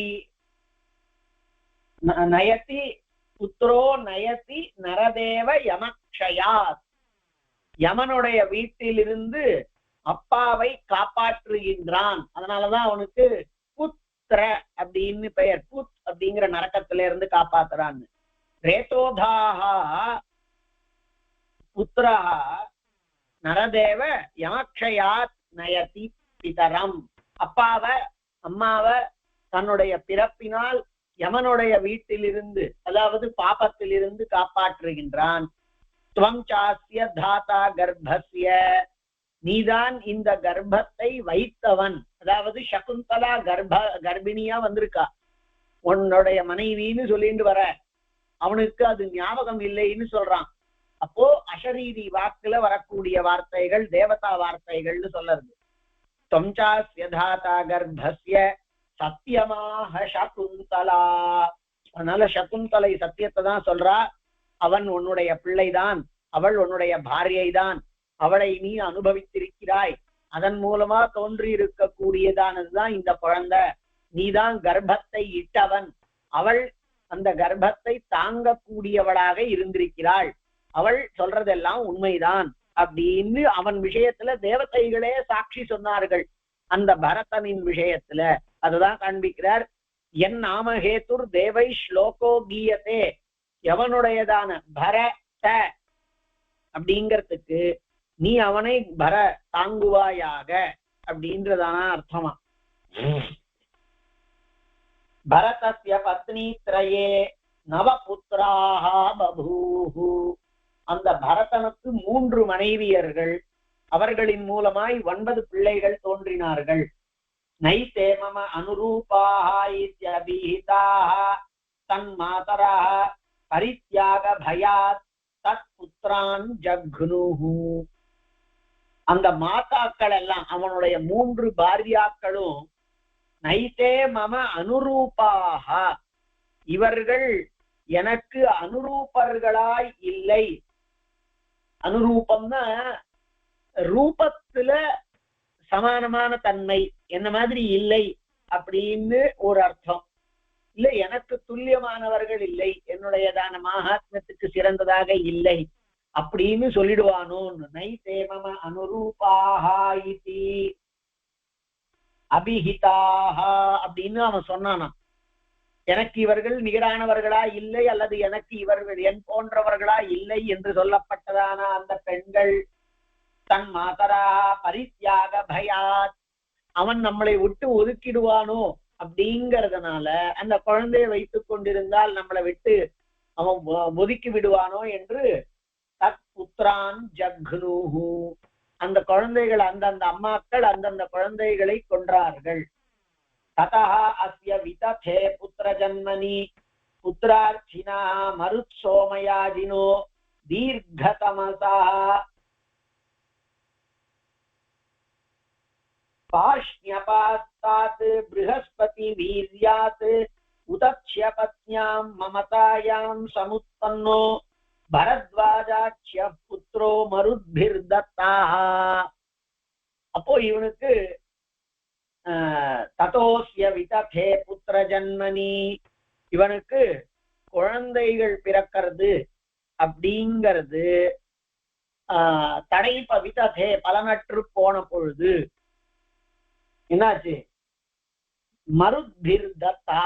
நயதி புத்ரோ நயதி நரதேவ யமக்ஷயாத். யமனுடைய வீட்டிலிருந்து அப்பாவை காப்பாற்றுகின்றான். அதனாலதான் அவனுக்கு புத்திர அப்படின்னு பெயர். புத் அப்படிங்கிற நரக்கத்தில இருந்து காப்பாத்துறான். ரேதோதாஹா புத்திரா நரதேவ யமக்ஷயாத் நயதி பிதரம். அம்மாவை தன்னுடைய பிறப்பினால் யமனுடைய வீட்டிலிருந்து, அதாவது பாபத்திலிருந்து காப்பாற்றுகின்றான். துவம் சாஸ்ய தாத்தா கர்ப்பஸ்ய, நீதான் இந்த கர்ப்பத்தை வைத்தவன். அதாவது சகுந்தலா கர்ப்பிணியா வந்திருக்கா, உன்னுடைய மனைவின்னு சொல்லிட்டு வர, அவனுக்கு அது ஞாபகம் இல்லைன்னு சொல்றான். அப்போ அசரீரி வாக்குல வரக்கூடிய வார்த்தைகள் தேவதா வார்த்தைகள்னு சொல்றது. தொம்சாஸ்ய தாத்தா கர்ப்பஸ்ய சத்தியமாக சகுந்தலா. அதனால சகுந்தலை சத்தியத்தை தான் சொல்றா. அவன் உன்னுடைய பிள்ளைதான், அவள் உன்னுடைய பாரியை தான், அவளை நீ அனுபவித்திருக்கிறாய். அதன் மூலமா தோன்றி இருக்கக்கூடியதானதுதான் இந்த குழந்தை. நீதான் கர்ப்பத்தை இட்டவன், அவள் அந்த கர்ப்பத்தை தாங்கக்கூடியவளாக இருந்திருக்கிறாள். அவள் சொல்றதெல்லாம் உண்மைதான் அப்படின்னு அவன் விஷயத்துல தேவதைகளே சாட்சி சொன்னார்கள். அந்த பரதனின் விஷயத்துல அதுதான் காண்பிக்கிறார். என் நாமஹேத்துர் தேவை ஸ்லோகோ கீயத்தே. எவனுடையதான பரத அப்படிங்கிறதுக்கு நீ அவனை பர தாங்குவாயாக அப்படின்றதான அர்த்தமா. பரதஸ்ய பத்னி த்ரயே நவபுத்ராஹ பபூஹு. அந்த பரதனுக்கு 3 மனைவியர்கள், அவர்களின் மூலமாய் 9 பிள்ளைகள் தோன்றினார்கள். நைதே மம அனுரூபாஹ இத்யபிஹிதாஹ தன்மாதரஹ பரித்யாக பயாத் தத் புத்ரான் ஜக்னுஹு. அந்த மாதாக்கள் எல்லாம், அவனுடைய 3 பாரியாக்களும் நைதே மம அனுரூபாஹ, இவர்கள் எனக்கு அனுரூபர்களாய் இல்லை. அனுரூபம்னா ரூபத்துல சமானமான தன்மை, என்ன மாதிரி இல்லை அப்படின்னு ஒரு அர்த்தம். இல்ல எனக்கு துல்லியமானவர்கள் இல்லை, என்னுடையதான மகாத்மத்துக்கு சிறந்ததாக இல்லை அப்படின்னு சொல்லிடுவானோ. நைதே மம அனுரூபாஹா இதி அபிஹிதாஹா அப்படின்னு அவன் சொன்னானா. எனக்கு இவர்கள் நிகரானவர்களா இல்லை, அல்லது எனக்கு இவர்கள் என் போன்றவர்களா இல்லை என்று சொல்லப்பட்டதான அந்த பெண்கள் தன் மாதரா பரித்யாக பயாத், அவன் நம்மளை விட்டு ஒதுக்கிடுவானோ அப்படிங்கறதுனால, அந்த குழந்தையை வைத்துக் கொண்டிருந்தால் நம்மளை விட்டு அவன் ஒதுக்கி விடுவானோ என்று தத் புத்ரான் ஜக்னுஹு, அந்த குழந்தைகள் அந்தந்த அம்மாக்கள் அந்தந்த குழந்தைகளை கொன்றார்கள். ததஹ அஸ்ய விததே புத்திர ஜன்மனி புத்திரார்ச்சினா மருத்சோமயாஜினோ தீர்க்கதமசா பாஷ்யபாஸ்தாத் ப்ருஹஸ்பதி வீர்யாத் உதக்ஷ்ய பத்யாம் மமதாயாம் சமுத்பன்னோ பரத்வாஜாச்ய புத்ரோ மருத்பிர்தத்தாஹ. அப்போ இவனுக்கு ததோஸ்ய விததே புத்திர ஜன்மனி, இவனுக்கு குழந்தைகள் பிறக்கிறது அப்படிங்கிறது தடை பவிதே பலனற்று போன பொழுது என்னாச்சு? மருத்பிர்தத்தா,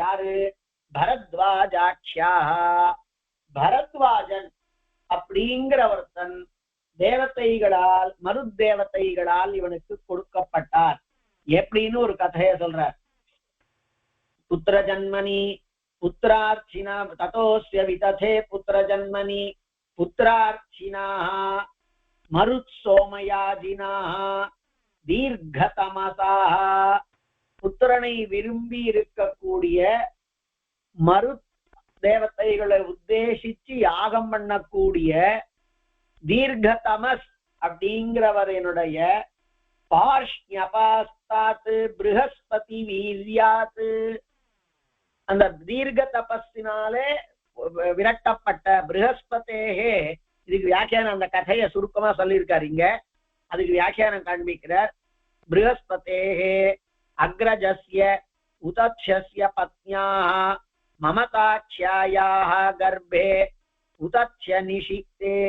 யாரு? பரத்வாஜாட்சியா, பரத்வாஜன் அப்படிங்கிற ஒருத்தன் தேவதைகளால், மருத்தேவதைகளால் இவனுக்கு கொடுக்கப்பட்டார். எப்படின்னு ஒரு கதையை சொல்றார். புத்திர ஜன்மனி புத்திரார்ச்சினா ததோஸ்ய விததே புத்திர ஜன்மனி புத்திரார்ச்சினாஹ மருத்சோமயாஜினாஹ தீர்க்கதமசாஹ, புத்திரனை விரும்பி இருக்கக்கூடிய மருத் தேவதைகளை உத்தேசிச்சு யாகம் பண்ணக்கூடிய தீர்க்கதமஸ் அப்படிங்கிறவரனுடைய பார்ஷ்யபாஸ்தாத்து ப்ருஹஸ்பதி வீர்யாத்து, அந்த தீர்க்க தபஸினாலே விரட்டப்பட்ட ப்ருஹஸ்பதேஹே. இதுக்கு வியாக்கியானம் அந்த கதையை சுருக்கமா சொல்லியிருக்காரு இங்க. அதுக்கு வியாக்கியானம் காண்பிக்கிறார். ப்ருஹஸ்பதேஹே அக்ரஜஸ்ய உதத்யஸ்ய பத்ன்யாஹ மமதாட்சாயாஹ கர்ப்பே உதத்ய நிஷிக்தே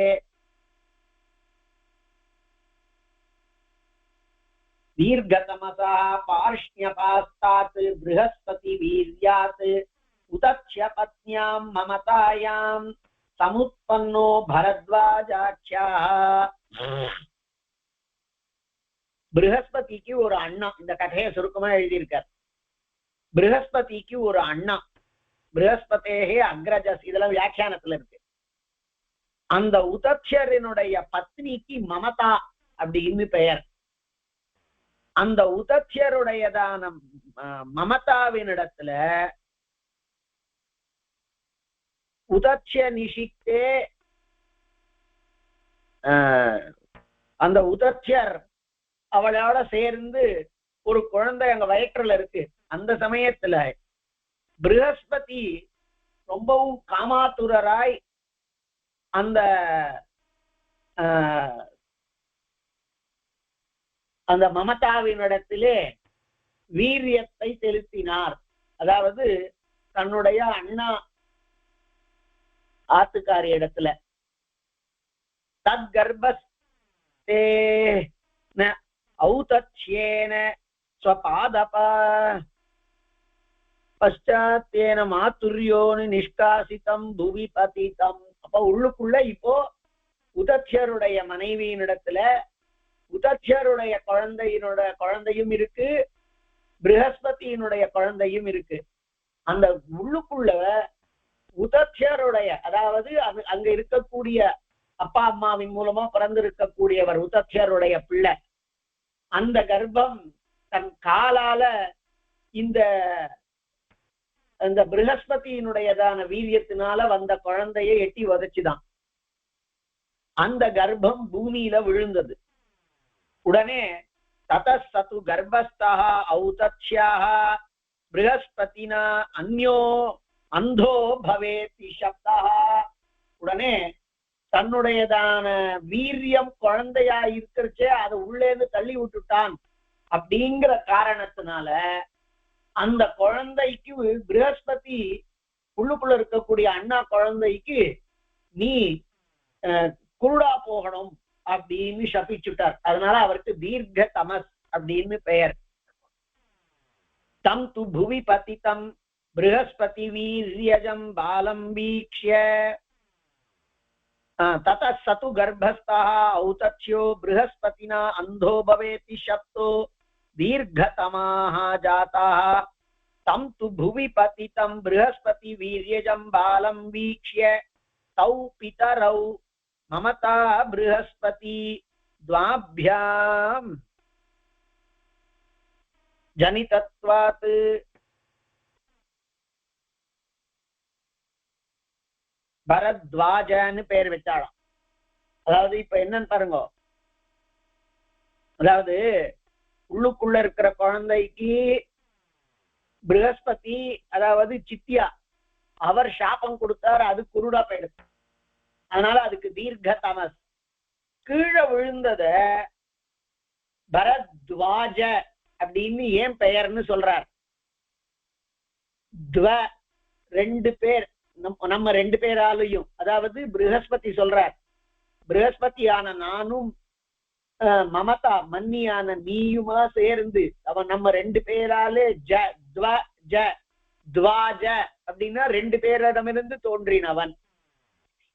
தீர்க்கதமசா பார்ஷ்யபாஸ்தாத் ப்ருஹஸ்பதி வீர்யாத் உதத்ய பத்ன்யாம் மமதாயாம் சமுத்பன்னோ பரத்வாஜாட்சாஹ. ப்ருஹஸ்பதிக்கு ஒரு அண்ணா, இந்த கதையை சுருக்கமா எழுதியிருக்கார். ப்ருஹஸ்பதிக்கு ஒரு அண்ணா, ப்ருஹஸ்பதேஹே அக்ரஜஸ், இதெல்லாம் வியாக்கியானத்துல இருக்கு. அந்த உதத்யரினுடைய பத்னிக்கு மமதா அப்படின்னு பெயர். அந்த உதத்யருடையதான மமதாவினிடத்துல உதத்ய நிஷிக்தே, அந்த உதத்யர் அவளோட சேர்ந்து ஒரு குழந்தை அங்க வயிற்றுல இருக்கு. அந்த சமயத்துல ப்ருஹஸ்பதி ரொம்பவும் காமாத்துரராய் அந்த அந்த மமதாவினிடத்திலே வீரியத்தை செலுத்தினார். அதாவது தன்னுடைய அண்ணா ஆத்துக்காரி இடத்துல தத் கர்ப்பஸ்தேன ஔதத்யேன ஸ்வபாதப பஷ்சாத்தேன மாதுர்யோனு நிஷ்காசிதம் புவி பதிதம். அப்ப உள்ளுக்குள்ள இப்போ உதத்யருடைய மனைவியினிடத்துல உதத்யருடைய குழந்தையும் இருக்கு, ப்ருஹஸ்பதியினுடைய குழந்தையும் இருக்கு. அந்த உள்ளுக்குள்ள உதத்யருடைய, அதாவது அங்க இருக்கக்கூடிய அப்பா அம்மாவின் மூலமா பிறந்திருக்கக்கூடியவர் உதத்யருடைய பிள்ளை. அந்த கர்ப்பம் தன் காலால இந்த ப்ருஹஸ்பதியினுடையதான வீரியத்தினால வந்த குழந்தையை எட்டி உதைச்சுதான். அந்த கர்ப்பம் பூமியில விழுந்தது. உடனே ததஸ்து கர்ப்பஸ்தா ஔதத்யாஹ ப்ருஹஸ்பதினா அந்யோ அந்தோ பவேதி சப்தா. உடனே தன்னுடையதான வீரியம் குழந்தையா இருக்கிறச்சே அதை உள்ளேந்து தள்ளி விட்டுட்டான் அப்படிங்கிற காரணத்தினால அந்த குழந்தைக்கு ப்ருஹஸ்பதி உள்ளுக்குள்ள இருக்கக்கூடிய அண்ணா குழந்தைக்கு நீ குருடா போகணும் அப்படின்னு சபிச்சுட்டார். அதனால அவருக்கு தீர்க்க தமஸ் அப்படின்னு பெயர். தம் து புவி பதிதம் ப்ருஹஸ்பதி வீர்யஜம் பாலம் வீக்ஷ்ய ததः சது கர்ப்பஸ்தः ஔதத்யோ ப்ருஹஸ்பதினா அந்தோ பவேதி சப்தோ தீர்க்கதமாः ஜாதாः தம் து புவி பதிதம் ப்ருஹஸ்பதி வீர்யஜம் பாலம் வீக்ஷ்ய தௌ பிதரௌ மமதா ப்ருஹஸ்பதி த்வாभ्याम् ஜனிதத்வாத் பரத்வாஜன்னு பேர் வச்சாலாம். அதாவது இப்ப என்னன்னு பாருங்க, அதாவது உள்ளுக்குள்ள இருக்கிற குழந்தைக்கு ப்ருஹஸ்பதி, அதாவது சித்தியா, அவர் சாபம் கொடுத்தார், அது குருடா போயிடுச்சு. அதனால அதுக்கு தீர்க்க தமஸ். கீழே விழுந்தத பரத்வாஜ அப்படின்னு ஏன் பெயர்னு சொல்றார். ரெண்டு பேர், நம்ம ரெண்டு பேராலையும், அதாவது ப்ருஹஸ்பதி சொல்றார் பிரகஸ்பதியான நானும் மமதா மன்னியான நீயுமா சேர்ந்து அவன் நம்ம ரெண்டு பேராலே துவாஜ அப்படின்னா ரெண்டு பேரிடமிருந்து தோன்றினவன்,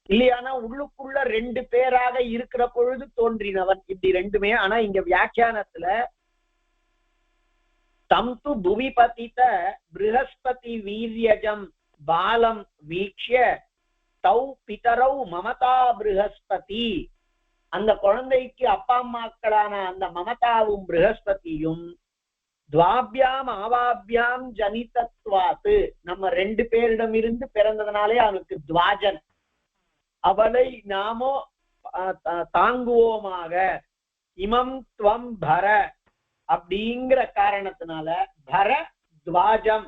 இல்லையானா உள்ளுக்குள்ள ரெண்டு பேராக இருக்கிற பொழுது தோன்றினவன், இப்படி ரெண்டுமே. ஆனா இங்க வியாக்கியானத்துல தம் து புவி பதித ப்ரஹஸ்பதி வீரியஜம் பாலம் வீக்ஷ்ய தௌ பிதரௌ மமதா ப்ரஹஸ்பதி, அந்த குழந்தைக்கு அப்பா அம்மாக்களான அந்த மமதாவும் ப்ரஹஸ்பதியும் துவாபியாம் ஆவாபியாம் ஜனிதத்வாத்து, நம்ம ரெண்டு பேரிடம் இருந்து பிறந்ததுனாலே அவனுக்கு துவாஜன், அவளை நாமோ தாங்குவோமாக, இமம் துவம் பர அப்படிங்கிற காரணத்தினால பர துவாஜம்,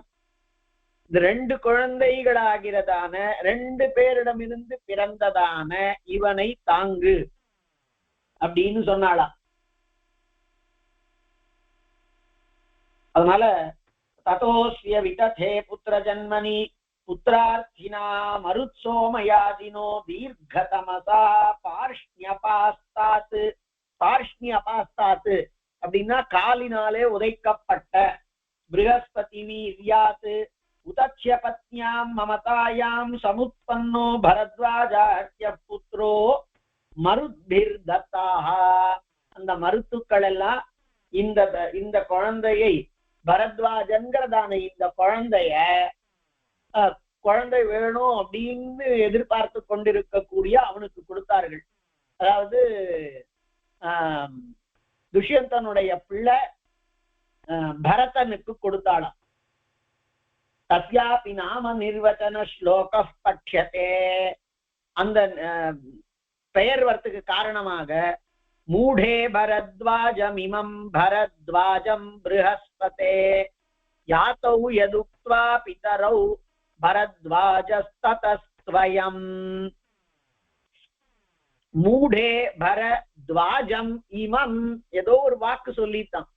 இந்த ரெண்டு குழந்தைகளாகிறதான ரெண்டு பேரிடமிருந்து பிறந்ததான இவனை தாங்கு அப்படின்னு சொன்னாளாம். அதனால ததோஸ்ய விததே புத்திர ஜன்மனி புத்திரார்த்தினா மருத்சோமயாதினோ தீர்க்கதமசா பார்ஷ்ணியபாஸ்தாத், பார்ஷ்ணியபாஸ்தாத் அப்படின்னா காலினாலே உதைக்கப்பட்ட, ப்ரஹஸ்பதி வீர்யாத் உதக்ஷ்ய பத்னியாம் மமதாயாம் சமுத்பன்னோ பரத்வாஜார்ய புத்ரோ மருத்பிர் தத்தாக, அந்த மருத்துக்கள் எல்லாம் இந்த குழந்தையை பரத்வாஜன்கிறதான இந்த குழந்தை வேணும் அப்படின்னு எதிர்பார்த்து கொண்டிருக்கக்கூடிய அவனுக்கு கொடுத்தார்கள். அதாவது துஷ்யந்தனுடைய பிள்ளை பரதனுக்கு கொடுத்தாளாம். தஸ்யாபி நாம நிர்வச்சன ஸ்லோக பட்சத்தே, அந்த பெயர் வரத்துக்கு காரணமாக மூடே பரத்வாஜம் இமம் பரத்வாஜம் ப்ரஹஸ்பதே யாதௌ யதுக்த்வா பிதரௌ பரத்வாஜஸ்ததஸ்த்வயம், மூடே பரத்வாஜம் இமம், ஏதோ ஒரு வாக்கு சொல்லித்தான்,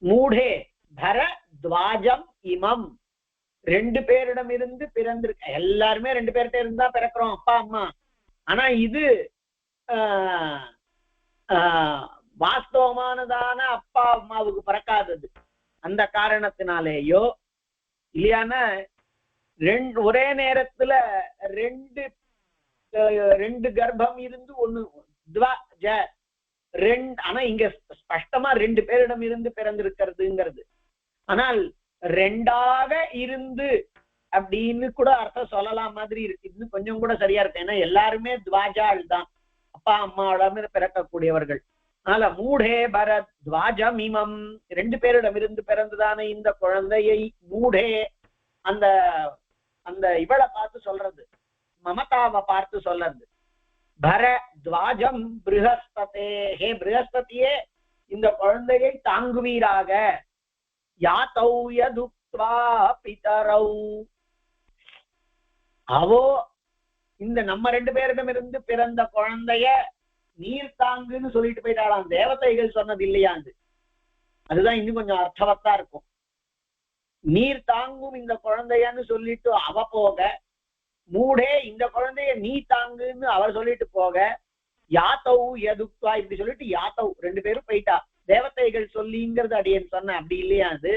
மூடே பரத்வாஜம் இமம், ரெண்டு பேரிடம் இருந்து பிறந்திருக்க, எல்லாருமே ரெண்டு பேர்கிட்ட இருந்தா பிறக்கிறோம் அப்பா அம்மா, ஆனா இது வாஸ்தவமானதான அப்பா அம்மாவுக்கு பிறக்காதது, அந்த காரணத்தினாலேயோ இல்லையானா ஒரே நேரத்துல ரெண்டு கர்ப்பம் இருந்து ஒண்ணு ஆனா இங்க ஸ்பஷ்டமா ரெண்டு பேரிடம் இருந்து பிறந்திருக்கிறதுங்கிறது, ஆனால் ரெண்டாக இருந்து அப்படின்னு கூட அர்த்தம் சொல்லலாம் மாதிரி இருக்கு. இது கொஞ்சம் கூட சரியா இருக்கு, ஏன்னா எல்லாருமே துவாஜாள் தான், அப்பா அம்மாவோட பிறக்கக்கூடியவர்கள். அதனால மூடே பரத் துவாஜம் இமம், ரெண்டு பேரிடம் இருந்து பிறந்ததான இந்த குழந்தையை மூடே, அந்த அந்த இவளை பார்த்து சொல்றது, மமதாவை பார்த்து சொல்றது, பர துவாஜம் ப்ரஹஸ்பதே, ஹே ப்ரஹஸ்பதியே இந்த குழந்தையை தாங்குவீராக, யாதௌ யதுக்த்வா பிதரௌ, அவோ இந்த நம்ம ரெண்டு பேரிடம் இருந்து பிறந்த குழந்தைய நீர் தாங்குன்னு சொல்லிட்டு போயிட்டாளாம். தேவதைகள் சொன்னது இல்லையாண்டு, அதுதான் இன்னும் கொஞ்சம் அர்த்தவத்தா இருக்கும். நீர் தாங்கும் இந்த குழந்தையன்னு சொல்லிட்டு அவ போக, மூடே இந்த குழந்தைய நீ தாங்குன்னு அவர் சொல்லிட்டு போக, யாத்தௌ யதுக்த்வா இப்படி சொல்லிட்டு யாத்தௌ ரெண்டு பேரும் போயிட்டா. தேவதைகள் சொல்லிங்கிறது அடியேன் சொன்ன, அப்படி இல்லையா அது,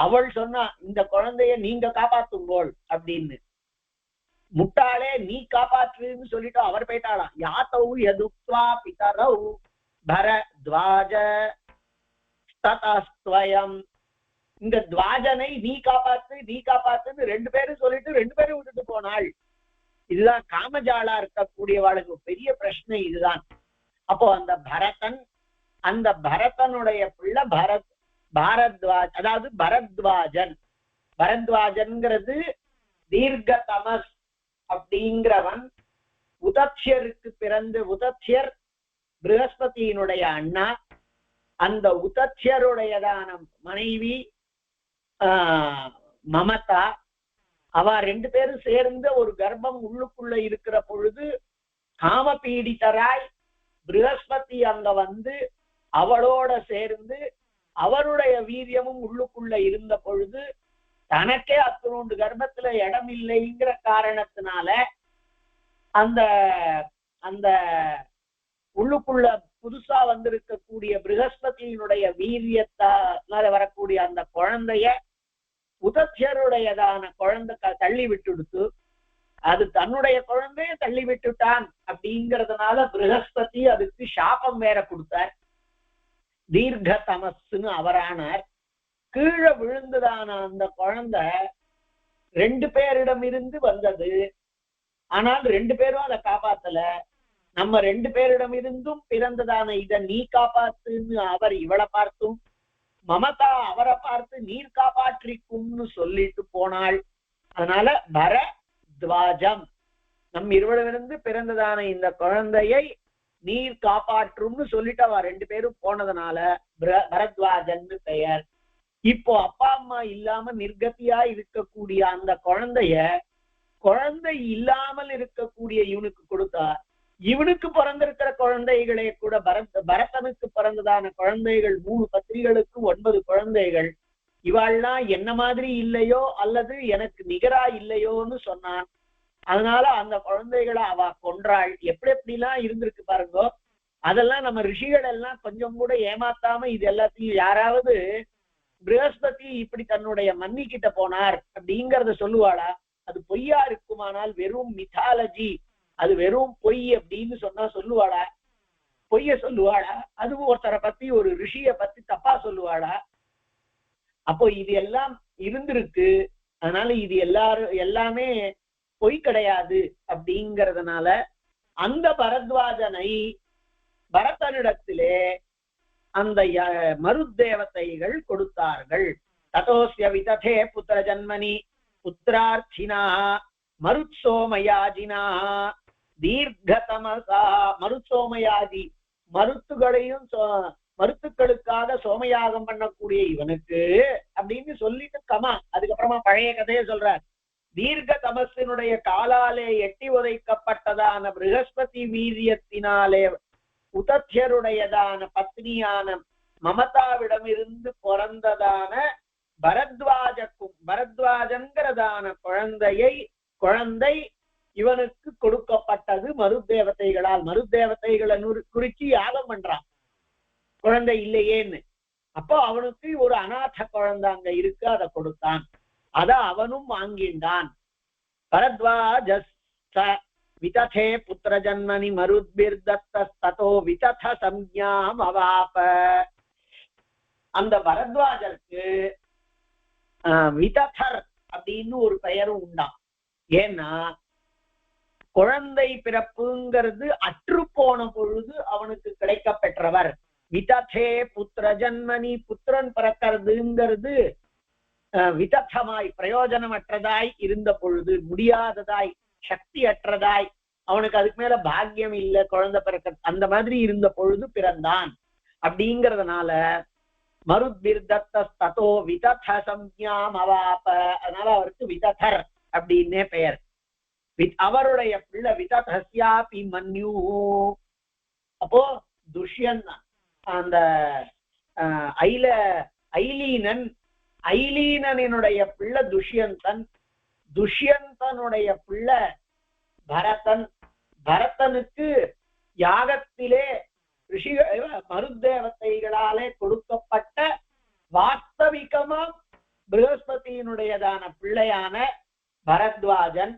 அவள் சொன்னா இந்த குழந்தைய நீங்க காப்பாத்துங்கோள் அப்படின்னு, முட்டாளே நீ காப்பாற்றுன்னு சொல்லிட்டு அவர் போயிட்டாளாம். யாத்தௌ யதுக்த்வா பிதரௌ பரத்வாஜ ததஸ்த்வயம், இந்த துவாஜனை நீ காப்பாத்துன்னு ரெண்டு பேரும் சொல்லிட்டு ரெண்டு பேரும் விட்டுட்டு போனாள். இதுதான் காமஜாலா இருக்கக்கூடியவாளுக்கு பெரிய பிரச்சனை இதுதான். அப்போ அந்த பரதனுடைய பிள்ளை பாரத்வாஜ், அதாவது பரத்வாஜன்ங்கிறது தீர்க்கதமஸ் அப்படிங்கிறவன் உதக்ஷ்யருக்கு பிறந்து, உதக்ஷ்யர் ப்ரஹஸ்பதியினுடைய அண்ணா, அந்த உதக்ஷ்யருடையதான மனைவி மமதா, அவ ரெண்டு பேரும் சேர்ந்து ஒரு கர்ப்பம் உள்ளுக்குள்ள இருக்கிற பொழுது காமபீடிதராய் ப்ரஹஸ்பதி அங்க வந்து அவளோட சேர்ந்து அவருடைய வீரியமும் உள்ளுக்குள்ள இருந்த பொழுது தனக்கே அத்தனோண்டு கர்ப்பத்துல இடம் இல்லைங்கிற காரணத்தினால அந்த அந்த உள்ளுக்குள்ள புதுசா வந்திருக்கக்கூடிய ப்ரஹஸ்பதியினுடைய வீரியத்தால வரக்கூடிய அந்த குழந்தைய உதத்தியருடையதான குழந்தை தள்ளி விட்டுடுத்து, அது தன்னுடைய குழந்தைய தள்ளி விட்டுட்டான் அப்படிங்கிறதுனால ப்ரஹஸ்பதி அதுக்கு சாபம் வேற கொடுத்தார். தீர்க்க தமஸ்ன்னு அவரானார். கீழே விழுந்ததான அந்த குழந்தை 2 பேரிடமிருந்து வந்தது. ஆனால் 2 பேரும் அதை காப்பாத்தல. நம்ம 2 பேரிடம் இருந்தும் பிறந்ததான இத நீ காப்பாத்துன்னு அவர் இவளை பார்த்தும், மமதா அவரை பார்த்து நீர் காப்பாற்றிக்கும்னு சொல்லிட்டு போனாள். அதனால பரத்வாஜம் நம் இருவரிலிருந்து பிறந்ததான இந்த குழந்தையை நீர் காப்பாற்றும்னு சொல்லிட்டு அவ 2 பேரும் போனதுனால பரத்வாஜன்னு பெயர். இப்போ அப்பா அம்மா இல்லாம நிர்கதியா இருக்கக்கூடிய அந்த குழந்தை இல்லாமல் இருக்கக்கூடிய இவனுக்கு கொடுத்தா, இவனுக்கு பிறந்திருக்கிற குழந்தைகளே கூட பரதனுக்கு பிறந்ததான குழந்தைகள் 3 பத்திரிகளுக்கு 9 குழந்தைகள், இவாள்லாம் என்ன மாதிரி இல்லையோ அல்லது எனக்கு நிகரா இல்லையோன்னு சொன்னான். அதனால அந்த குழந்தைகளை அவ கொன்றாள். எப்படிலாம் இருந்திருக்கு பாருங்க. அதெல்லாம் நம்ம ரிஷிகள் எல்லாம் கொஞ்சம் கூட ஏமாத்தாம இது எல்லாத்தையும் யாராவது ப்ரஹஸ்பதி இப்படி தன்னுடைய மன்னி கிட்ட போனார் அப்படிங்கறத சொல்லுவாளா? அது பொய்யா இருக்குமானால் வெறும் மித்தாலஜி, அது வெறும் பொய் அப்படின்னு சொன்னா சொல்லுவாளா? பொய்ய சொல்லுவாளா? அதுவும் ஒருத்தரை பத்தி ஒரு ரிஷிய பத்தி தப்பா சொல்லுவாளா? அப்போ இது எல்லாம் இருந்திருக்கு. அதனால இது எல்லாமே பொய் கிடையாது அப்படிங்கிறதுனால அந்த பரத்வாஜனை பரதனிடத்திலே அந்த மருத்தேவதைகள் கொடுத்தார்கள். ததோஸ்ய விததே புத்திர ஜன்மனி புத்திரார்த்தினா மருத்சோமயாஜினா தீர்க்கதமசா. மருத்சோமயாஜி மருத்துக்களுக்காக சோமயாகம் பண்ணக்கூடிய இவனுக்கு அப்படின்னு சொல்லிட்டு அதுக்கப்புறமா பழைய கதையை சொல்றார். தீர்க்க தமசினுடைய காலாலே எட்டி உதைக்கப்பட்டதான ப்ரஹஸ்பதி வீரியத்தினாலே உதத்தியருடையதான பத்னியான மமதாவிடமிருந்து பிறந்ததான பரத்வாஜன்கிறதான குழந்தை இவனுக்கு கொடுக்கப்பட்டது மருத்தேவதைகளால். மருத்தேவதைகளை குறிச்சு யாகம் பண்றான் குழந்தை இல்லையேன்னு. அப்போ அவனுக்கு ஒரு அநாத குழந்தை அங்க இருக்கு, அதை கொடுத்தான். அத அவனும் வாங்கின்றான். பரத்வாஜஸ்த விததே புத்திர ஜன்மனி மருத்பிர்தத்தோ விதத சம்ஞாம் அவாப. அந்த பரத்வாஜருக்கு விததர் அப்படின்னு ஒரு பெயரும் உண்டாம். ஏன்னா குழந்தை பிறப்புங்கிறது அற்று போன பொழுது அவனுக்கு கிடைக்க பெற்றவர். விததே புத்திர ஜன்மனி, புத்திரன் பிறக்கிறதுங்கிறது விதத்தமாய் பிரயோஜனமற்றதாய் இருந்த பொழுது, முடியாததாய் சக்தி அற்றதாய், அவனுக்கு அதுக்கு மேல பாக்கியம் இல்லை குழந்தை பிறக்க, அந்த மாதிரி இருந்த பொழுது பிறந்தான். அப்படிங்கிறதுனால மருத்பிர்தத்தோ விதத சம்ஞாம் அவாப. அதனால அவருக்கு விததர் அப்படின்னே பெயர். அவருடைய பிள்ளை விததஸ்யாபி மன்யு. அப்போ துஷ்யந்தன் அந்த ஐலீனனுடைய பிள்ளை துஷ்யந்தன், துஷ்யந்தனுடைய பிள்ளை பரதன். பரதனுக்கு யாகத்திலே மருத்தேவதைகளாலே கொடுக்கப்பட்ட வாஸ்தவிகமா ப்ரஹஸ்பதியினுடையதான பிள்ளையான பரத்வாஜன்.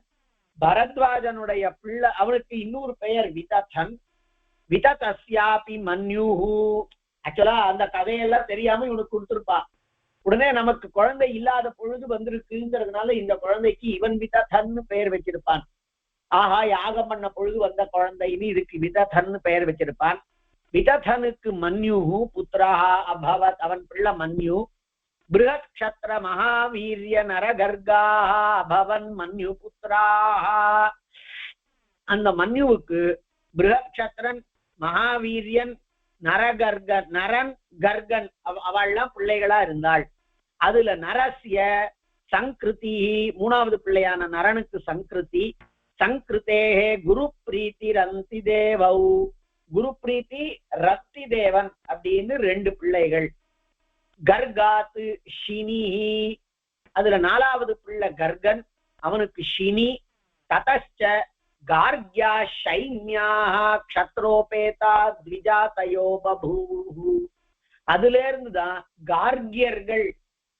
பரத்வாஜனுடைய பிள்ளை, அவனுக்கு இன்னொரு பெயர் விததன். விததஸ்யாபி மன்யு. ஆக்சுவலா அந்த கதையெல்லாம் தெரியாம இவனுக்கு கொடுத்திருப்பா. உடனே நமக்கு குழந்தை இல்லாத பொழுது வந்திருக்குங்கிறதுனால இந்த குழந்தைக்கு இவன் விததன்னு பெயர் வச்சிருப்பான். ஆஹா, யாகம் பண்ண பொழுது வந்த குழந்தைன்னு இதுக்கு விததன்னு பெயர் வச்சிருப்பான். விததனுக்கு மன்யு புத்திராஹா அபவத். அவன் பிள்ளை மன்யு. பிருஹத் க்ஷத்ர மகாவீரிய நரகர்காஹ அபவன் மன்யு புத்திராஹா. அந்த மன்யுவுக்கு பிருஹத் க்ஷத்ரன், மகாவீரியன், நரன், கர்கன் அவள்லாம் பிள்ளைகளா இருந்தாள். அதுல நரஸ்ய சங்கிருதி, 3வது பிள்ளையான நரனுக்கு சங்கிருதி. சங்கிருத்தேஹே குரு பிரீத்தி ரந்தி தேவௌ. குரு பிரீத்தி ரத்தி தேவன் அப்படின்னு 2 பிள்ளைகள். கர்காத்து ஷினி, அதுல 4வது பிள்ளை கர்கன், அவனுக்கு ஷினி. ததச்ச கார்க்யா சைன்யாஹ க்ஷத்ரோபேதா த்விஜாதயோ பபூவு. அதுல இருந்துதான் கார்கியர்கள்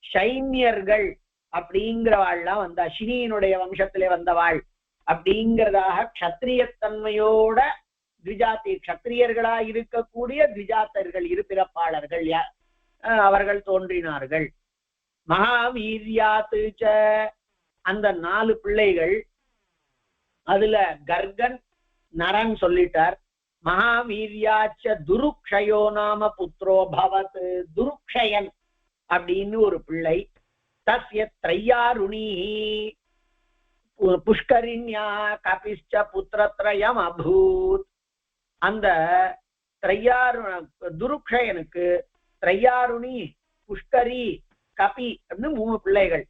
சைன்யர்கள் அப்படிங்கிறவாள்லாம் வந்தா, சினியினுடைய வம்சத்திலே வந்தவாள் அப்படிங்கிறதாக க்ஷத்ரியத்தன்மையோட த்விஜாதி க்ஷத்ரியர்களா இருக்கக்கூடிய த்விஜாத்தர்கள் இருபிறப்பாளர்கள் அவர்கள் தோன்றினார்கள். மகாவீர்யாத்து அந்த 4 பிள்ளைகள், அதுல கர்கன் நரன் சொல்லிட்டார். மகாவீர்யாச்ச துருக்ஷயோ நாம புத்ரோ பவத். துருக்ஷயன் அப்படின்னு ஒரு பிள்ளை. தஸ்ய த்ரையாருணி புஷ்கரிண்யா கபிஷ்ச புத்திரத்ரயம் அபூத். அந்த துருக்ஷயனுக்கு த்ரையாருணி, புஷ்கரி, கபி அப்படின்னு 3 பிள்ளைகள்.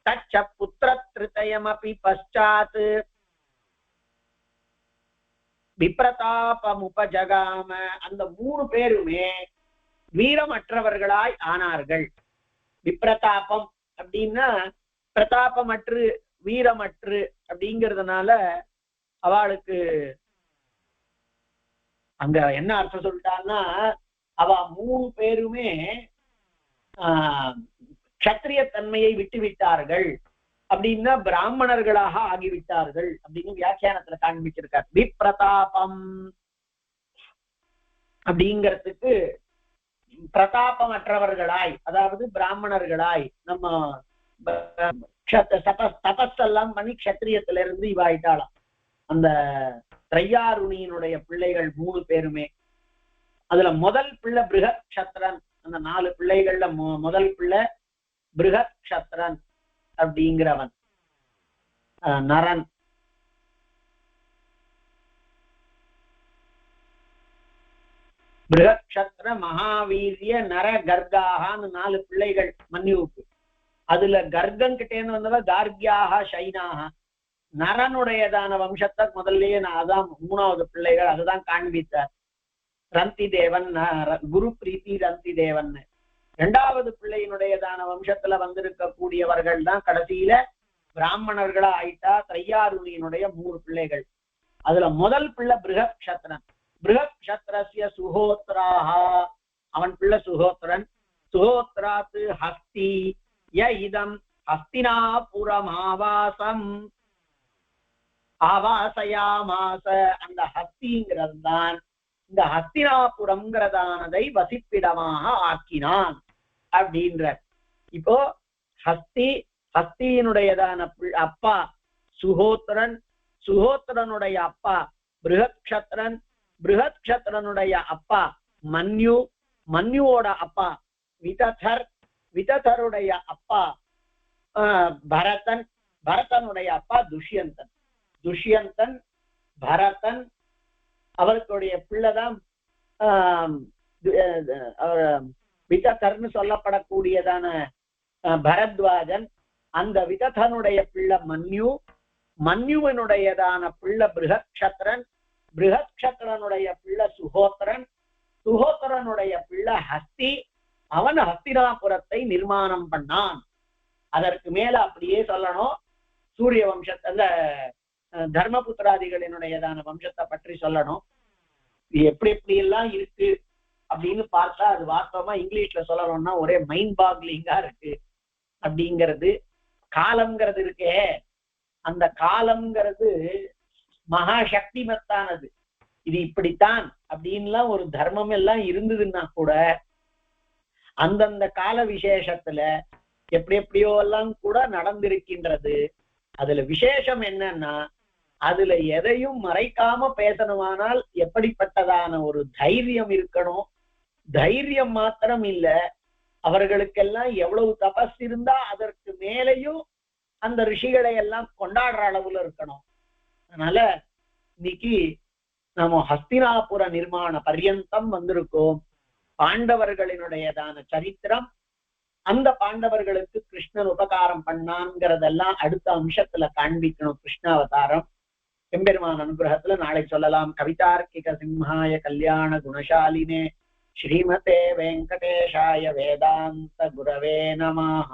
தச்ச புத்திரத்ருதயமபி பశ్చాத் விப்ரதாபமுபஜகாம. அந்த 3 பேருமே வீரமற்றவர்களாய் ஆனார்கள். விப்ரதாபம் அப்படின்னா பிரதாபமற்று வீரமற்று அப்படிங்கிறதுனால அவளுக்கு அங்க என்ன அர்த்தம் சொல்லிட்டான்னா, அவ 3 பேருமே க்ஷத்ரிய தன்மையை விட்டு விட்டார்கள் அப்படின்னா பிராமணர்களாக ஆகிவிட்டார்கள் அப்படின்னு வியாக்கியானத்துல காண்பிச்சிருக்கார். விப்ரதாபம் அப்படிங்கிறதுக்கு பிரதாபமற்றவர்களாய், அதாவது பிராமணர்களாய், நம்ம தபஸெல்லாம் பண்ணி க்ஷத்ரியத்துல இருந்து இவாயிட்டாளாம். அந்த த்ரையாருணியினுடைய பிள்ளைகள் 3 பேருமே. அதுல முதல் பிள்ளை பிருகத் க்ஷத்ரன். அந்த 4 பிள்ளைகள்ல முதல் பிள்ளை பிருகத் க்ஷத்ரன் அப்படிங்கிறவன் நரன். பிருகத் க்ஷத்ர மகாவீரிய நர கர்கான்னு 4 பிள்ளைகள் மன்யுவுக்கு. அதுல கர்கன் கிட்டேன்னு வந்தவ கார்கியாக சைனாக. நரனுடையதான வம்சத்தை முதல்லயே அதான் 3வது பிள்ளைகள், அதுதான் காண்பித்தார். ரந்தி தேவன், குரு பிரீத்தி ரந்தி தேவன். 2வது பிள்ளையினுடையதான வம்சத்துல வந்திருக்க கூடியவர்கள் தான் கடைசியில பிராமணர்களா ஆயிட்டா த்ரையாருணியினுடைய 3 பிள்ளைகள். அதுல முதல் பிள்ளை பிருகத் க்ஷத்ரன். பிருகத் க்ஷத்ரஸ்ய சுஹோத்ராஹ, அவன் பிள்ளை சுஹோத்ரன். சுஹோத்ராத்து ஹஸ்தி ய இதம் ஹஸ்தினாபுரம் ஆவாசம் ஆவாசயாமாச. அந்த ஹஸ்திங்கிறது தான் இந்த ஹஸ்தினாபுரம்ங்கிறதானதை வசிப்பிடமாக ஆக்கினான் அப்படின்ற. இப்போ ஹஸ்தியினுடையதான அப்பா சுஹோத்ரன், சுஹோத்ரனுடைய அப்பா பிருகத் க்ஷத்ரன், பிருகத் க்ஷத்ரனுடைய அப்பா மன்யு, மன்யுவோட அப்பா விததர், விததருடைய அப்பா பரதன், பரதனுடைய அப்பா துஷ்யந்தன், துஷ்யந்தன் பரதன். அவர்களுடைய பிள்ளைதான் விததர்னு சொல்லப்படக்கூடியதான பரத்வாஜன். அந்த விததனுடைய பிள்ளை மன்யு, மன்யுவனுடையதான பிள்ளை பிருகத் க்ஷத்ரன், பிருகத் க்ஷத்ரனுடைய பிள்ளை சுஹோத்ரன், சுஹோத்ரனுடைய பிள்ளை ஹஸ்தி. அவன் ஹஸ்தினாபுரத்தை நிர்மாணம் பண்ணான். அதற்கு மேல அப்படியே சொல்லணும், சூரிய வம்சத்தை அந்த தர்மபுத்திராதிகளினுடையதான வம்சத்தை பற்றி சொல்லணும். எப்படி எப்படி எல்லாம் இருக்கு அப்படின்னு பார்த்தா அது வாஸ்தவமா இங்கிலீஷ்ல சொல்லணும்னா ஒரே மைண்ட் பாக்லிங்கா இருக்கு. அப்படிங்கிறது காலம்ங்கிறது இருக்கே, அந்த காலம்ங்கிறது மகா சக்திமத்தானது. இது இப்படித்தான் அப்படின்லாம் ஒரு தர்மம் எல்லாம் இருந்ததுன்னா கூட அந்தந்த கால விசேஷத்துல எப்படி எப்படியோ எல்லாம் கூட நடந்திருக்கின்றது. அதுல விசேஷம் என்னன்னா, அதுல எதையும் மறைக்காம பேசணுமானால் எப்படிப்பட்டதான ஒரு தைரியம் இருக்கணும். தைரியம் மாத்திரம் இல்ல, அவர்களுக்கெல்லாம் எவ்வளவு தபஸ் இருந்தா அதற்கு மேலையும் அந்த ரிஷிகளை எல்லாம் கொண்டாடுற அளவுல இருக்கணும். அதனால இன்னைக்கு நம்ம ஹஸ்தினாபுர நிர்மாண பர்யந்தம் வந்திருக்கோம். பாண்டவர்களினுடையதான சரித்திரம், அந்த பாண்டவர்களுக்கு கிருஷ்ணன் உபகாரம் பண்ணான்ங்கிறதெல்லாம் அடுத்த அம்சத்துல காண்பிக்கணும். கிருஷ்ணாவதாரம் எம்பெருமான் அனுகிரகத்துல நாளை சொல்லலாம். கவிதார்க்கிக சிம்ஹாய கல்யாண குணசாலினே ஸ்ரீமதே வெங்கடேஷாய வேதாந்த குரவே நமஹ.